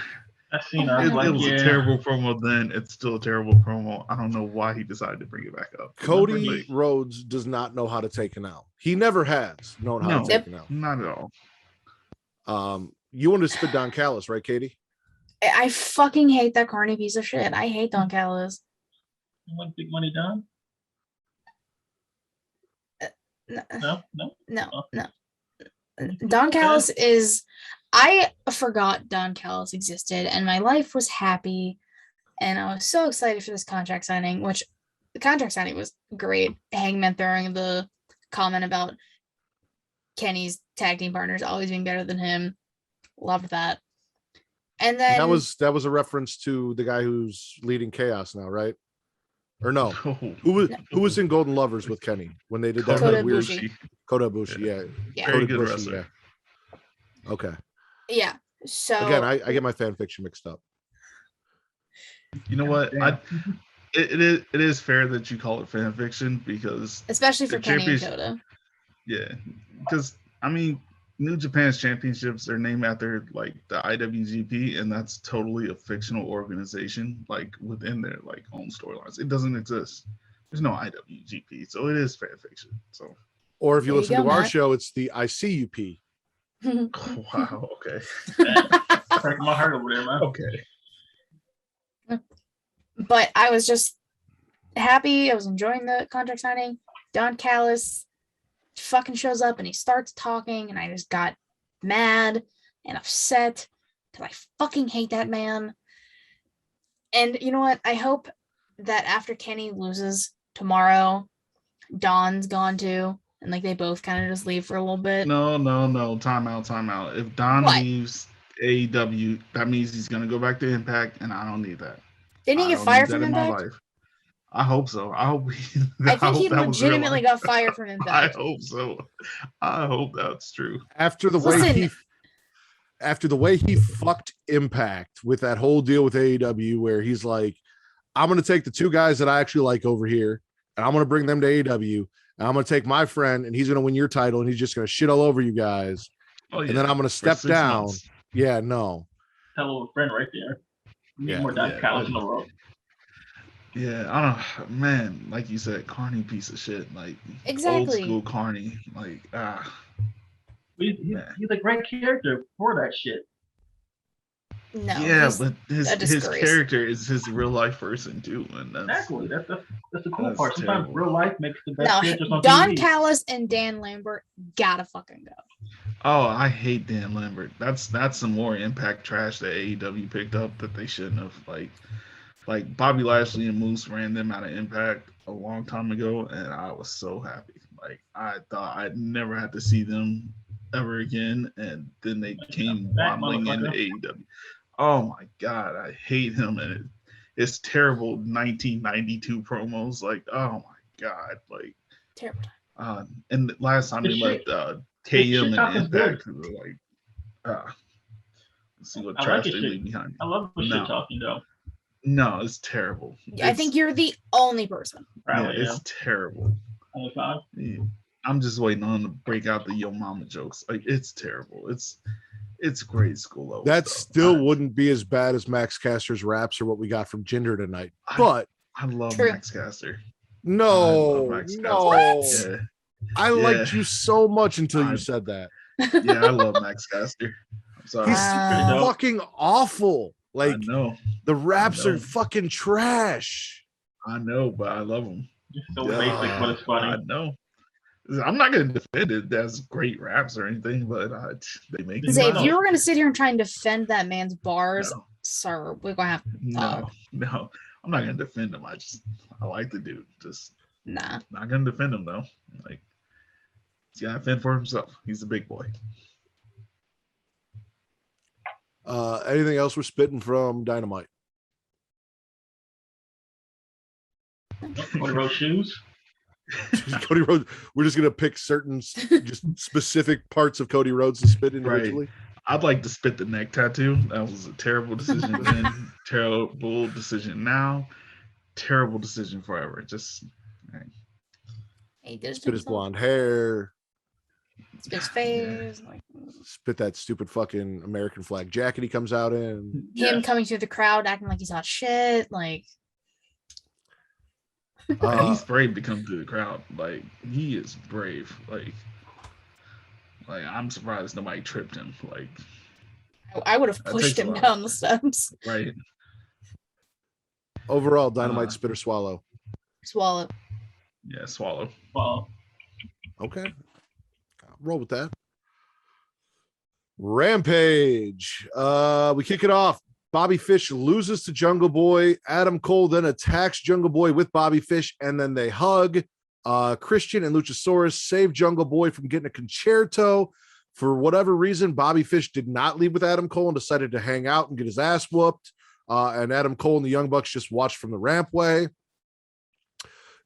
I seen Oh, her. It, Like, it was yeah. a terrible promo then. It's still a terrible promo. I don't know why he decided to bring it back up. Cody Like, Rhodes does not know how to take an L. He never has known how No. to take an L. not at all. You wanted to spit Don Callis, right, Katie? I fucking hate that corny piece of shit. I hate Don Callis. You want Big Money Don? No, No. no. Don Callis is. I forgot Don Callis existed, and my life was happy, and I was so excited for this contract signing. Which the contract signing was great. Hangman throwing the comment about Kenny's tag team partners always being better than him. Loved that. And then that was a reference to the guy who's leading Chaos now, right? Or no? Oh, Who was in Golden Lovers with Kenny when they did that Kota weird Ibushi. Kota Ibushi, yeah. Yeah. Very Kota good Ibushi, wrestler. yeah. Okay. Yeah. So Again, I get my fan fiction mixed up. You know what? Damn. It is fair that you call it fan fiction because especially for the Kenny and championship- Kota. yeah, because I mean New Japan's championships are named after like the IWGP, and that's totally a fictional organization like within their like own storylines. It doesn't exist. There's no IWGP, so it is fan fiction. So Or if you There you listen go, to our Matt. show, it's the ICUP. wow, okay, Break my heart over there, man. okay. But I was just happy. I was enjoying the contract signing. Don Callis fucking shows up and he starts talking, and I just got mad and upset because I fucking hate that man. And you know what? I hope that after Kenny loses tomorrow, Don's gone too, and like they both kind of just leave for a little bit. No. Time out. If Don What? leaves AEW, that means he's gonna go back to Impact, and I don't need that. Didn't he I get don't fired need that from in my Impact? life. I hope so. I hope. I think he hope that was legitimately real. got fired from I Impact. hope so. I hope that's true. After the Listen. way he fucked Impact with that whole deal with AEW, where he's like, I'm gonna take the two guys that I actually like over here, and I'm gonna bring them to AEW, and I'm gonna take my friend, and he's gonna win your title, and he's just gonna shit all over you guys, Oh, and then I'm gonna For step 6 down. months. Yeah, no. Hell of a friend right there. We need Yeah, more Don yeah, Callis in but- the world. Yeah, I don't. Man, like you said, Carney piece of shit. Like Exactly. old school Carney. Like He's a great character for that shit. No. Yeah, he's but his disgrace. character is his real life person too, and that's Exactly. That's the cool That's part. Sometimes terrible. real life makes the best No, characters on Don TV. Callis and Dan Lambert gotta fucking go. Oh, I hate Dan Lambert. That's some more Impact trash that AEW picked up that they shouldn't have. Like Bobby Lashley and Moose ran them out of Impact a long time ago, and I was so happy. Like I thought I'd never have to see them ever again, and then they came Back, waddling into motherfucker. AEW. Oh my god, I hate him, and it's terrible 1992 promos. Like, oh my god, like, Terrible. and the last time His they shit- left his KM shit talk and is good. Impact, like, let's see what I like trash his they shit. leave behind. I love the No. shit talking though. No, it's terrible. I think you're the only person. Probably, it's terrible. Only five. Yeah. I'm just waiting on them to break out the Yo Mama jokes. Like, it's terrible. It's grade school level. That stuff. still wouldn't be as bad as Max Caster's raps or what we got from Jinder tonight. I- But I love True. Max Caster. no, Max no. Caster. I liked you so much until you said that. Yeah, I love Max Caster. I'm sorry. He's Wow. fucking awful. Like I know, the raps know. are fucking trash. but I love him. It's so basic, but it's funny. I know. I'm not gonna defend it as great raps or anything, but they make Say, if No. you were gonna sit here and try and defend that man's bars, No. sir, we're gonna have to talk. No, I'm not gonna defend him. I like the dude. Just Nah. not gonna defend him though. Like, he's gotta fend for himself. He's a big boy. Anything else we're spitting from Dynamite? Cody Rhodes shoes. Cody Rhodes. We're just gonna pick certain just specific parts of Cody Rhodes to spit individually. I'd like to spit the neck tattoo. That was a terrible decision then. Terrible decision now. Terrible decision forever. Just He did Spit his blonde hair. Spit his face. Like, Spit that stupid fucking American flag jacket he comes out in. him coming through the crowd acting like he's hot shit. Like, and he's brave to come through the crowd. Like, he is brave. Like I'm surprised nobody tripped him. Like, I would have That pushed takes a him lot. down the steps. right. Overall, Dynamite spit or swallow. Swallow. Yeah, swallow. Well, Okay. I'll roll with that. Rampage. We kick it off. Bobby Fish loses to Jungle Boy. Adam Cole then attacks Jungle Boy with Bobby Fish, and then they hug. Christian and Luchasaurus save Jungle Boy from getting a concerto. For whatever reason, Bobby Fish did not leave with Adam Cole and decided to hang out and get his ass whooped. And Adam Cole and the Young Bucks just watched from the rampway.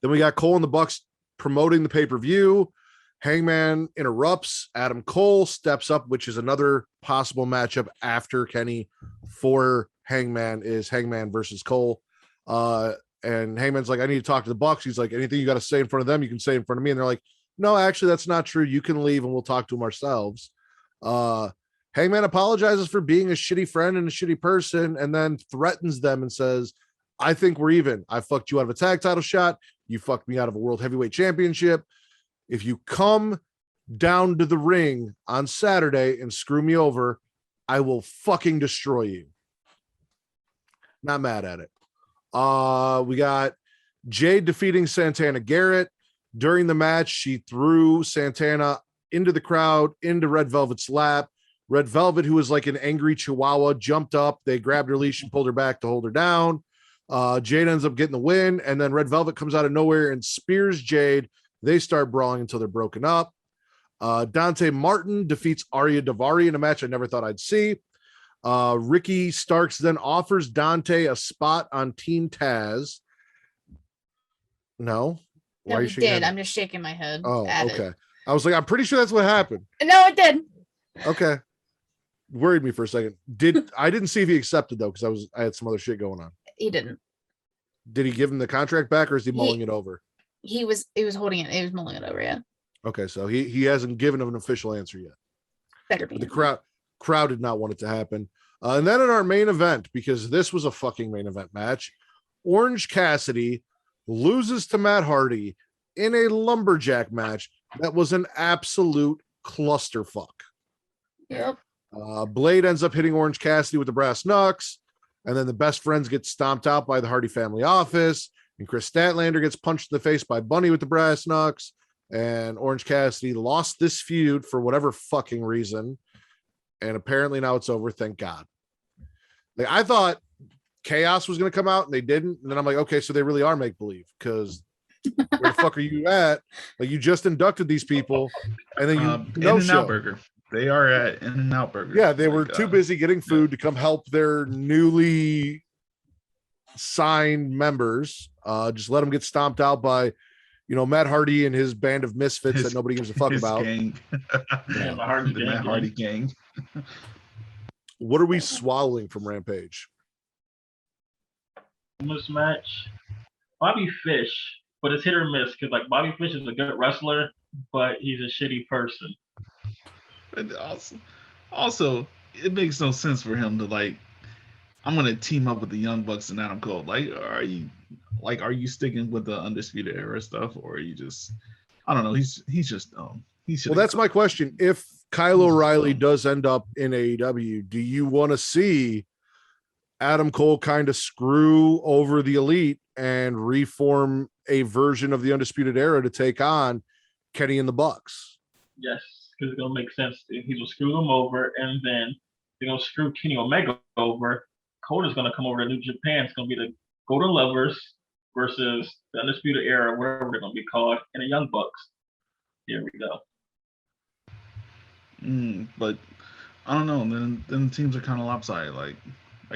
Then we got Cole and the Bucks promoting the pay-per-view. Hangman interrupts. Adam Cole steps up, which is another possible matchup after Kenny for Hangman is Hangman versus Cole. And Hangman's like, I need to talk to the Bucks. He's like, anything you got to say in front of them, you can say in front of me. And they're like, no, actually, that's not true. You can leave and we'll talk to them ourselves. Hangman apologizes for being a shitty friend and a shitty person, and then threatens them and says, I think we're even. I fucked you out of a tag title shot. You fucked me out of a world heavyweight championship. If you come down to the ring on Saturday and screw me over, I will fucking destroy you. Not mad at it. We got Jade defeating Santana Garrett. During the match, she threw Santana into the crowd, into Red Velvet's lap. Red Velvet, who was like an angry chihuahua, jumped up. They grabbed her leash and pulled her back to hold her down. Jade ends up getting the win, and then Red Velvet comes out of nowhere and spears Jade. They start brawling until they're broken up. Dante Martin defeats Arya Davari in a match I never thought I'd see. Ricky Starks then offers Dante a spot on Team Taz. No? Why No, are you he shaking your did. head? I'm just shaking my head. Oh, at okay. I was like, I'm pretty sure that's what happened. It. No, it did. Okay. Worried me for a second. I didn't see if he accepted though, because I had some other shit going on. He didn't. Did he give him the contract back or is he mulling it over? He was holding it. He was mulling it over. Yeah. Okay, so he hasn't given him an official answer yet. Better be. But the crowd did not want it to happen. And then in our main event, because this was a fucking main event match, Orange Cassidy loses to Matt Hardy in a lumberjack match that was an absolute clusterfuck. Yep. Blade ends up hitting Orange Cassidy with the brass knucks, and then the best friends get stomped out by the Hardy family office, and Chris Statlander gets punched in the face by Bunny with the brass knucks, and Orange Cassidy lost this feud for whatever fucking reason, and apparently now it's over, thank God. Like, I thought Chaos was going to come out, and they didn't, and then I'm like, okay, so they really are make-believe, because where the fuck are you at? Like, you just inducted these people, and then you In-N-Out Burger. They are at In-N-Out Burger. Yeah, they were too busy getting food to come help their newly signed members. Just let them get stomped out by, Matt Hardy and his band of misfits that nobody gives a fuck about. Gang. Yeah, the Matt Hardy gang. What are we swallowing from Rampage? This match, Bobby Fish, but it's hit or miss because like Bobby Fish is a good wrestler, but he's a shitty person. And also, it makes no sense for him to I'm gonna team up with the Young Bucks and Adam Cole. Are you sticking with the Undisputed Era stuff, or are you just? I don't know. He's just dumb. Well, that's my question. If Kyle O'Reilly does end up in AEW, do you want to see Adam Cole kind of screw over the Elite and reform a version of the Undisputed Era to take on Kenny and the Bucks? Yes, because it's gonna make sense. He will screw them over, and then they're gonna screw Kenny Omega over. Cole is gonna come over to New Japan. It's gonna be the Golden Lovers versus the Undisputed Era, whatever they're gonna be called, and the Young Bucks. Here we go. But I don't know. Then teams are kind of lopsided. Like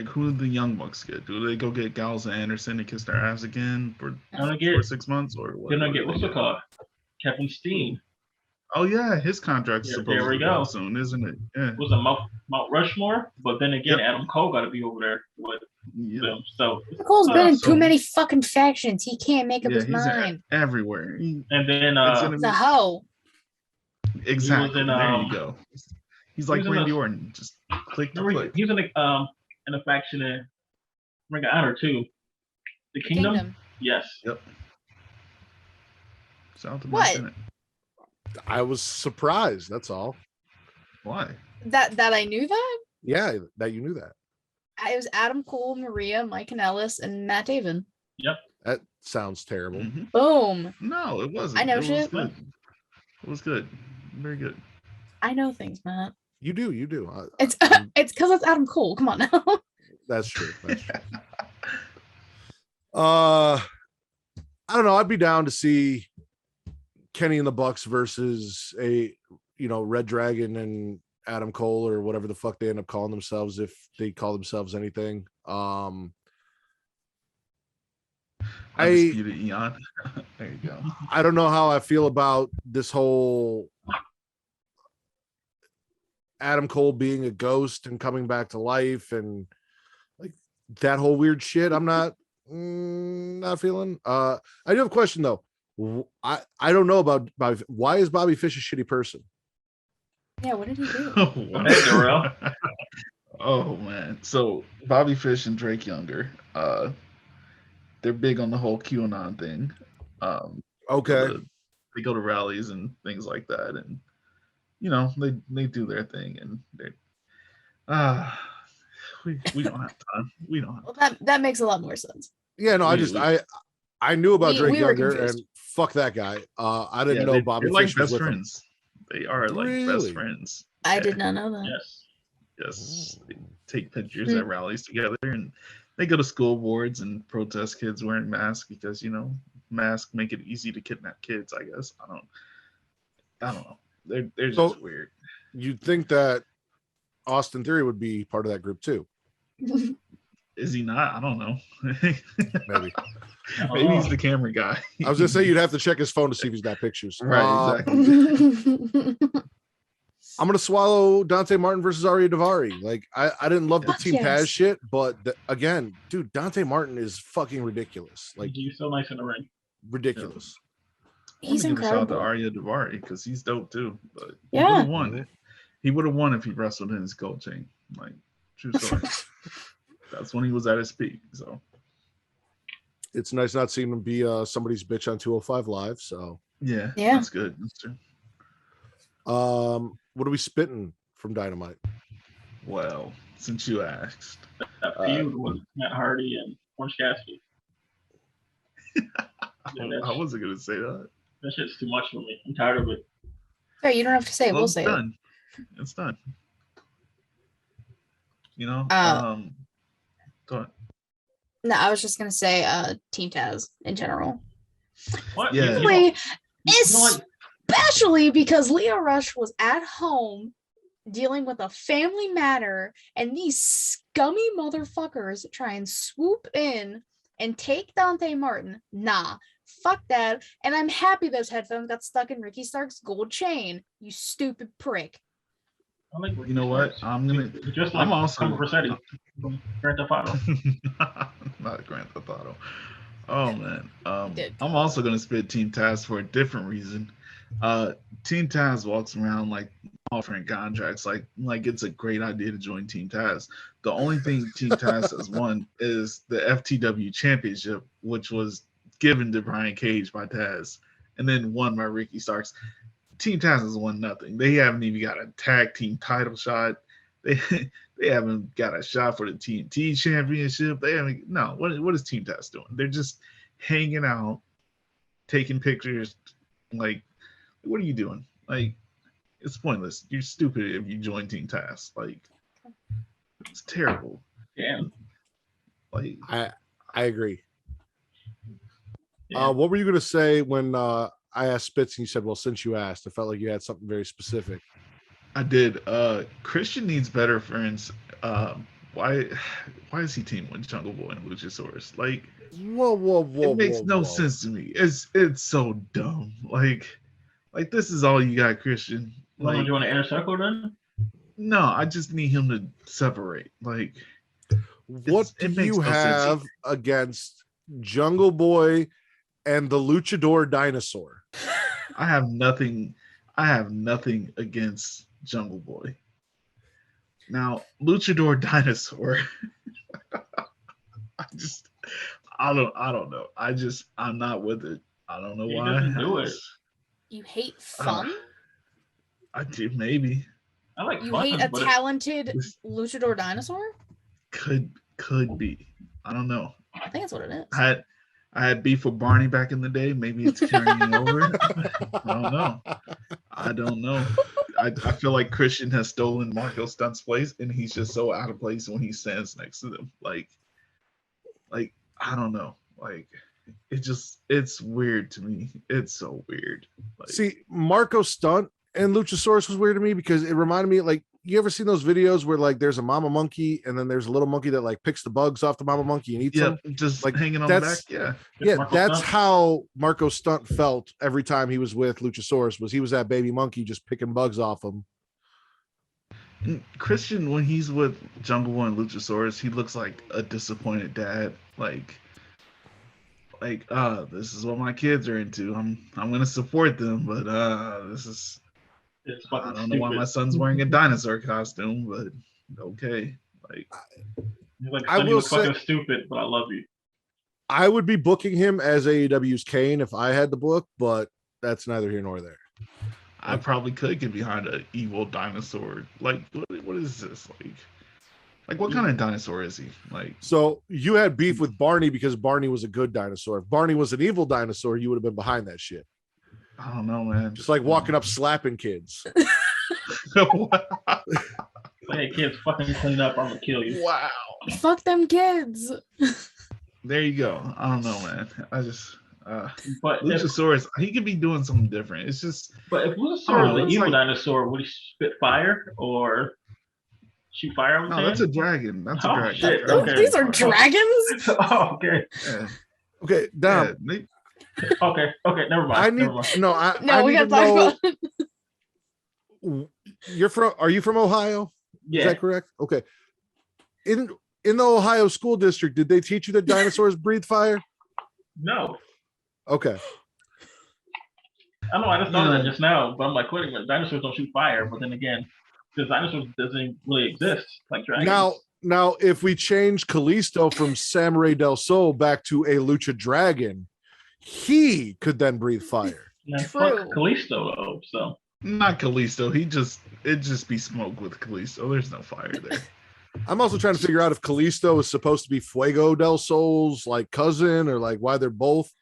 who did the Young Bucks get? Do they go get Gallows and Anderson to kiss their ass again for 6 months or what? Gonna get what's it called? Kevin Steen. Oh yeah, his contract is supposed to go soon, isn't it? Yeah. It was a Mount Rushmore, but then again, Adam Cole got to be over there with them. So Cole's been in too many fucking factions. He can't make up his mind. Everywhere. And then it's a hoe. Exactly. There you go. He's like Randy Orton. Just click to click. He was in a faction in Ring of Honor too. The Kingdom. Yes. Yep. What? I was surprised. That's all. Why? That I knew that? Yeah, that you knew that. It was Adam Cole, Maria, Mike Kanellis, and Matt Taven. Yep. That sounds terrible. Mm-hmm. Boom. No, it wasn't. I know shit. It was good. Very good. I know things, Matt. You do. It's because it's Adam Cole. Come on now. That's true. I don't know. I'd be down to see Kenny and the Bucks versus a Red Dragon and Adam Cole or whatever the fuck they end up calling themselves, if they call themselves anything. Undisputed Eon. There you go. I don't know how I feel about this whole Adam Cole being a ghost and coming back to life and like that whole weird shit. I'm not feeling. I do have a question though. I don't know about Bobby. Why is Bobby Fish a shitty person? Yeah, what did he do? Oh man. So Bobby Fish and Drake Younger, they're big on the whole QAnon thing. Okay. They go to rallies and things like that, and they do their thing, and they we don't have time. We don't have well, that makes a lot more sense. Yeah, no, I knew about Drake Younger and fuck that guy. I didn't know Bobby Fish was best with friends. Him. They are like best friends. I did not know that. Yes. They take pictures at rallies together, and they go to school boards and protest kids wearing masks because masks make it easy to kidnap kids. I guess I don't know. They're just weird. You'd think that Austin Theory would be part of that group too. Is he not? I don't know. Maybe. Maybe he's the camera guy. I was gonna say you'd have to check his phone to see if he's got pictures. Right, exactly. I'm gonna swallow Dante Martin versus Aria Daivari. Like I didn't love the Team Taz shit, but again, dude, Dante Martin is fucking ridiculous. Like he's so nice in the ring. Ridiculous. He's incredible. Shout out to Aria Daivari because he's dope too. But yeah, he would have won if he wrestled in his gold chain. Like true story. That's when he was at his peak. So it's nice not seeing him be somebody's bitch on 205 Live. So yeah, that's good. That's true. What are we spitting from Dynamite? Well, since you asked, That feud with Matt Hardy and Orange Cassidy. I wasn't gonna say that. That shit's too much for me. I'm tired of it. Hey, you don't have to say it. We'll It's say it. done. It's done. You know. Go ahead. No, I was just gonna say Team Taz in general. What? Yeah. Like, you know what? especially because Leo Rush was at home dealing with a family matter, and these scummy motherfuckers try and swoop in and take Dante Martin. Nah, fuck that. And I'm happy those headphones got stuck in Ricky Stark's gold chain. You stupid prick. I like You know what? I'm gonna. Just like I'm also. Rossetti from Grand Theft Auto. Not Grand Theft Auto. Oh man. Did. I'm also gonna spit Team Taz for a different reason. Team Taz walks around like offering contracts like it's a great idea to join Team Taz. The only thing Team Taz has won is the FTW championship, which was given to Brian Cage by Taz and then won by Ricky Starks. Team Taz has won nothing. They haven't even got a tag team title shot. They haven't got a shot for the TNT championship. They haven't. No. What is Team Taz doing? They're just hanging out, taking pictures. Like, what are you doing? Like, it's pointless. You're stupid if you join Team Taz. Like, it's terrible. Damn. Like, I agree. Yeah. What were you gonna say when I asked Spitz and you said, well, since you asked, I felt like you had something very specific. I did. Christian needs better friends. Why is he teaming with Jungle Boy and Luchasaurus? Like, Whoa. it makes no sense to me. It's so dumb. Like this is all you got, Christian. Well, Like, do you want to inner circle then? no, I just need him to separate. Like, What do it makes you no sense. have against Jungle Boy and the Luchador Dinosaur? I have nothing against Jungle Boy. Now, Luchador Dinosaur. I don't know. I'm not with it. I don't know He why. doesn't do it. You hate fun? I did maybe. I like You fun, hate a but talented This- luchador dinosaur? Could be. I don't know. I think that's what it is. I had beef with Barney back in the day. Maybe it's carrying over. I don't know. I feel like Christian has stolen Marco Stunt's place, and he's just so out of place when he stands next to them. Like I don't know. Like, it's weird to me. It's so weird. Like, See, Marco Stunt and Luchasaurus was weird to me because it reminded me, like, you ever seen those videos where like there's a mama monkey and then there's a little monkey that like picks the bugs off the mama monkey and eats yeah, them? just Like, hanging on the back. that's- Yeah. Yeah, Marco that's Stunt. how Marco Stunt felt every time he was with Luchasaurus. Was he was that baby monkey just picking bugs off him? And Christian, when he's with Jungle Boy and Luchasaurus, he looks like a disappointed dad. Like, this is what my kids are into. I'm gonna support them, but this is. it's I fucking don't know why stupid. my son's wearing a dinosaur costume, but okay. Like, He's like, I son, you will look fucking stupid, but I love you. I would be booking him as AEW's Kane if I had the book, but that's neither here nor there. I probably could get behind an evil dinosaur. Like, what is this? Like what kind of dinosaur is he? Like, So you had beef with Barney because Barney was a good dinosaur. If Barney was an evil dinosaur, you would have been behind that shit. I don't know, man. Just like walking up slapping kids. Hey, kids, fucking clean up. I'm gonna kill you. Wow. Fuck them kids. There you go. I don't know, man. I just But if, Luchasaurus, he could be doing something different. It's just Luchasaurus was Oh, an it's evil like- dinosaur, would he spit fire or shoot fire? I'm no, saying? that's a dragon. That's a Oh, dragon. shit. Those- Okay. These are dragons? Oh, okay. Yeah. Okay, now Yeah, they- Okay, never mind. I need never mind. no. I No, we need gotta to talk about know. You're from? Are you from Ohio? Is Yeah, that correct? Okay. In the Ohio school district, did they teach you that dinosaurs breathe fire? no. Okay. I know, I just thought of that Yeah. just now, but I'm like, wait a minute, dinosaurs don't shoot fire, but then again, because dinosaurs doesn't really exist like dragons. Now, if we change Kalisto from Samurai del Sol back to a Lucha Dragon, he could then breathe fire. And then True. fuck Kalisto though, so Not Kalisto. It just be smoke with Kalisto. There's no fire there. I'm also trying to figure out if Kalisto is supposed to be Fuego del Sol's like cousin, or like why they're both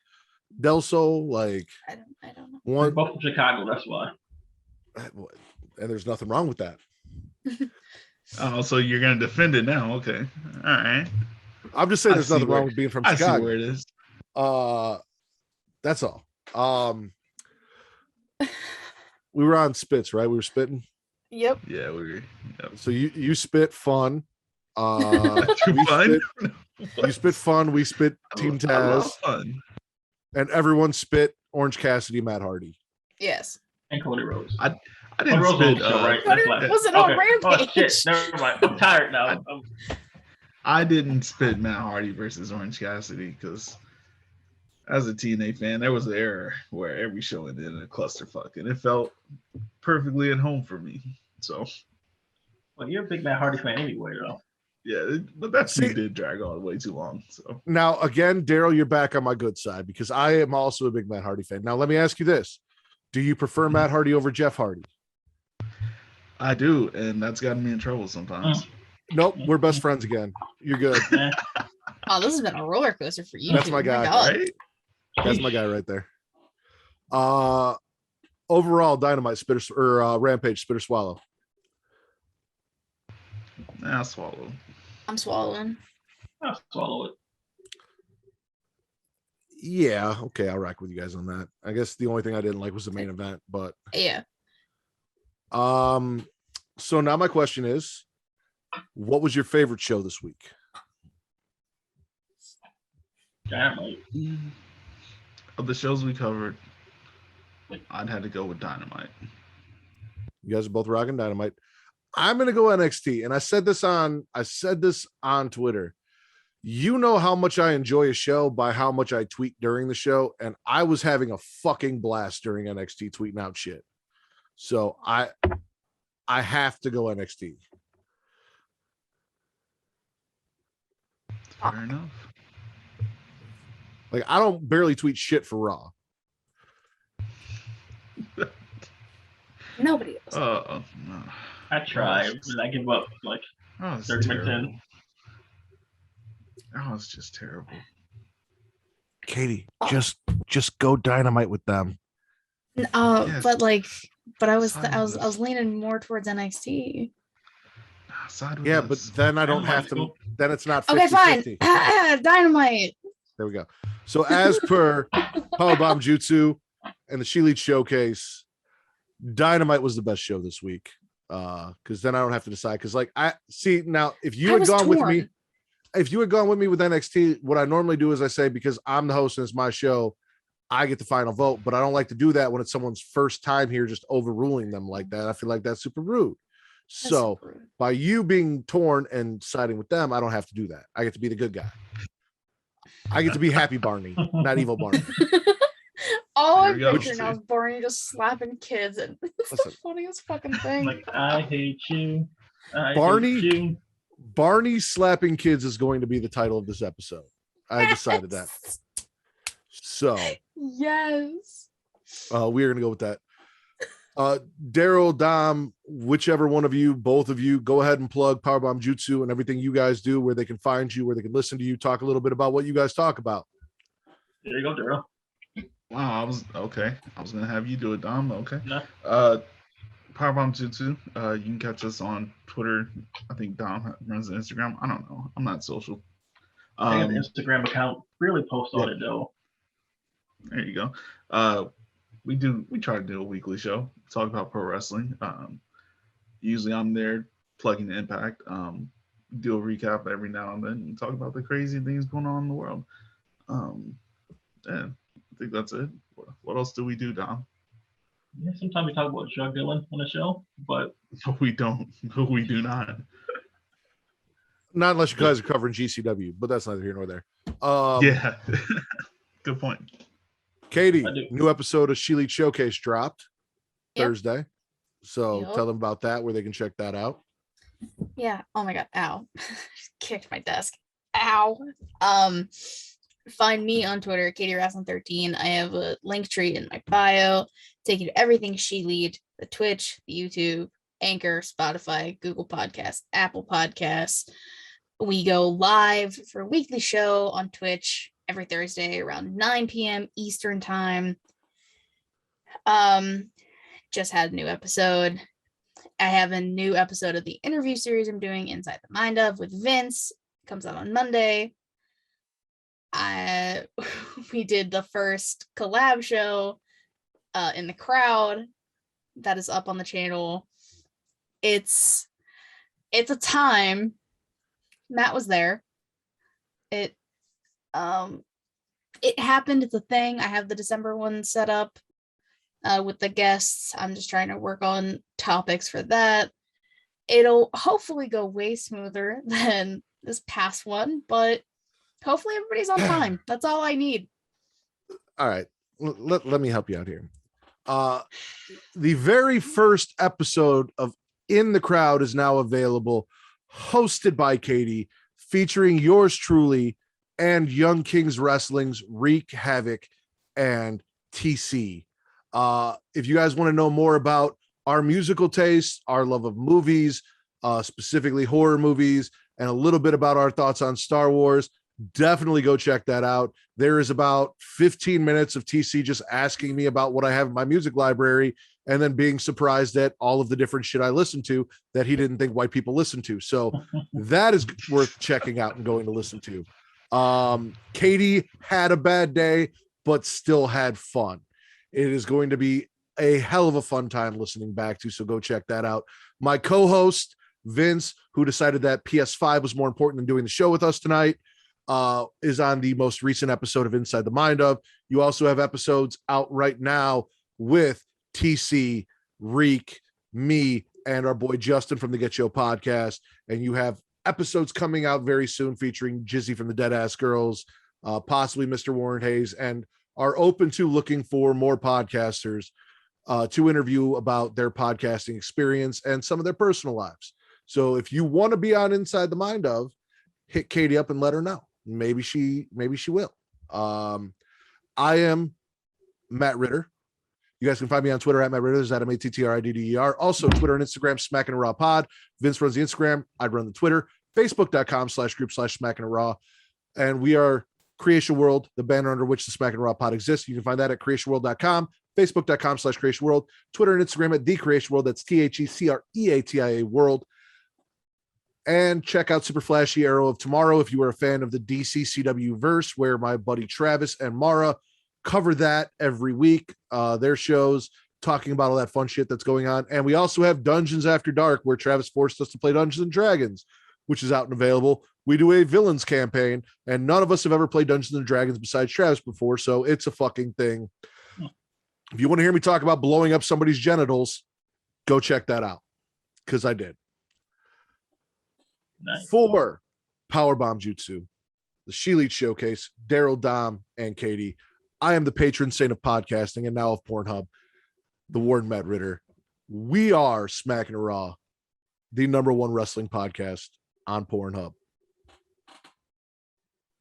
Del Sol. Like I don't know. They're one, both from Chicago. That's why. and there's nothing wrong with that. Oh, so you're gonna defend it now? Okay, all right. I'm just saying I there's see nothing where- wrong with being from I see Chicago. where it is. That's all. We were on spits, right? We were spitting. Yep. Yeah, we. Yep. So you spit fun. Too We fun. you spit fun. We spit Team I love Taz, fun. and everyone spit Orange Cassidy, Matt Hardy. Yes. And Cody Rhodes. I Cody didn't Rhodes on spit. the show, right? Cody That's wasn't on Oh Rampage. shit! Never mind. I'm tired now. I didn't spit Matt Hardy versus Orange Cassidy because, as a TNA fan, there was an era where every show ended in a clusterfuck, and it felt perfectly at home for me. So Well, you're a big Matt Hardy fan anyway, though. yeah, but that See- feud did drag on way too long. So Now, again, Daryl, you're back on my good side because I am also a big Matt Hardy fan. Now, let me ask you this: do you prefer Matt Hardy over Jeff Hardy? I do, and that's gotten me in trouble sometimes. Nope, we're best friends again. You're good. Eh, Oh, this has been a roller coaster for you. That's two. my Oh guy, God. Right? That's my guy right there. Overall, Dynamite spitter or Rampage spitter swallow. Nah, swallow. I'm swallowing. I'll swallow it. Yeah, okay, I'll rock with you guys on that. I guess the only thing I didn't like was the main event, but Yeah. so now my question is, what was your favorite show this week? Dynamite. Of the shows we covered, I'd have to go with Dynamite. You guys are both rocking Dynamite. I'm gonna go NXT, and I said this on Twitter. You know how much I enjoy a show by how much I tweet during the show, and I was having a fucking blast during NXT tweeting out shit. So I have to go NXT. Fair enough. Like I don't barely tweet shit for Raw. Nobody else. No. I tried, but I give up. Like Oh, it's 30 minutes terrible. in. Oh, it's just terrible. Katie, just go Dynamite with them. Yes. but I was Side I with was us. leaning more towards NXT. Side with Yeah, us. but then I don't have to. Dynamite's cool. Then it's not 50-50. Okay, fine. Dynamite. There we go. So as per Powerbomb Jutsu and the She Leads Showcase, Dynamite was the best show this week. Because then I don't have to decide. Because like I see now, if you I had was gone with torn. me, if you had gone with me with NXT, what I normally do is I say, because I'm the host and it's my show, I get the final vote. But I don't like to do that when it's someone's first time here, just overruling them like that. I feel like that's super rude. That's So super rude. by you being torn and siding with them, I don't have to do that. I get to be the good guy. I get to be happy Barney, not evil Barney. All There I we go. picture now is Barney just slapping kids, and it's the Listen. funniest fucking thing. Like I hate you. I Barney? hate you. Barney slapping kids is going to be the title of this episode. I decided that. So Yes. we are going to go with that. Daryl, Dom, whichever one of you, both of you, go ahead and plug Powerbomb Jutsu and everything you guys do, where they can find you, where they can listen to you, talk a little bit about what you guys talk about. There you go, Daryl. Wow, I was gonna have you do it, Dom. Okay. No. Powerbomb Jutsu. You can catch us on Twitter. I think Dom runs an Instagram. I don't know. I'm not social. I have an Instagram account. Really post on it though. There you go. We try to do a weekly show, talk about pro wrestling. Usually I'm there plugging the Impact. Do a recap every now and then and talk about the crazy things going on in the world. And I think that's it. What else do we do, Dom? Yeah, sometimes we talk about drug dealing on the show, but No, we don't. No, we do not. Not unless you guys are covering GCW, but that's neither here nor there. Yeah. Good point. Katie, I do. new episode of She Leads Showcase dropped Yep. Thursday. So Yep. tell them about that, where they can check that out. Yeah. Oh my god. Ow. Just kicked my desk. Ow. Find me on Twitter, Katie Rasslin13. I have a link tree in my bio. Take you to everything She Lead. the Twitch, the YouTube, Anchor, Spotify, Google Podcasts, Apple Podcasts. We go live for a weekly show on Twitch every Thursday around 9 p.m. Eastern time. Just had a new episode. I have a new episode of the interview series I'm doing Inside the Mind of with Vince. It comes out on Monday. We did the first collab show in the crowd that is up on the channel. It's a time. Matt was there. It happened. It's a thing. I have the December one set up with the guests. I'm just trying to work on topics for that. It'll hopefully go way smoother than this past one, but hopefully everybody's on time. That's all I need. All right. Let me help you out here. The very first episode of In the Crowd is now available, hosted by Katie, featuring yours truly and Young Kings Wrestling's Wreak Havoc and TC. If you guys want to know more about our musical tastes, our love of movies, specifically horror movies, and a little bit about our thoughts on Star Wars, definitely go check that out. There is about 15 minutes of TC just asking me about what I have in my music library and then being surprised at all of the different shit I listen to that he didn't think white people listen to. So that is worth checking out and going to listen to. Katie had a bad day, but still had fun. It is going to be a hell of a fun time listening back to, so go check that out. My co-host, Vince, who decided that PS5 was more important than doing the show with us tonight, is on the most recent episode of Inside the Mind of. You also have episodes out right now with TC, Reek, me, and our boy Justin from the Get Show podcast. And you have episodes coming out very soon featuring Jizzy from the Dead Ass Girls, possibly Mr. Warren Hayes, and are open to looking for more podcasters to interview about their podcasting experience and some of their personal lives. So if you want to be on Inside the Mind of, hit Katie up and let her know. Maybe she will. I am Matt Ritter. You guys can find me on Twitter at Matt Ritter. That's MATTRIDDER. Also, Twitter and Instagram, Smackin' Raw Pod. Vince runs the Instagram. I'd run the Twitter. Facebook.com/group/Smackin' Raw. And we are Creation World, the banner under which the Smackin' Raw Pod exists. You can find that at creationworld.com, Facebook.com/Creation World, Twitter and Instagram at The Creation World. That's THECREATIA World. And check out Super Flashy Arrow of Tomorrow if you are a fan of the DC CW verse, where my buddy Travis and Mara cover that every week. Their shows talking about all that fun shit that's going on. And we also have Dungeons After Dark, where Travis forced us to play Dungeons and Dragons, which is out and available. We do a villains campaign, and none of us have ever played Dungeons and Dragons besides Travis before, so it's a fucking thing. If you want to hear me talk about blowing up somebody's genitals, go check that out, because I did. Nice. For Powerbomb Jutsu, the She-Lead Showcase, Daryl, Dom, and Katie, I am the patron saint of podcasting and now of Pornhub, the Warden Matt Ritter. We are Smackin' Raw, the #1 wrestling podcast on Pornhub.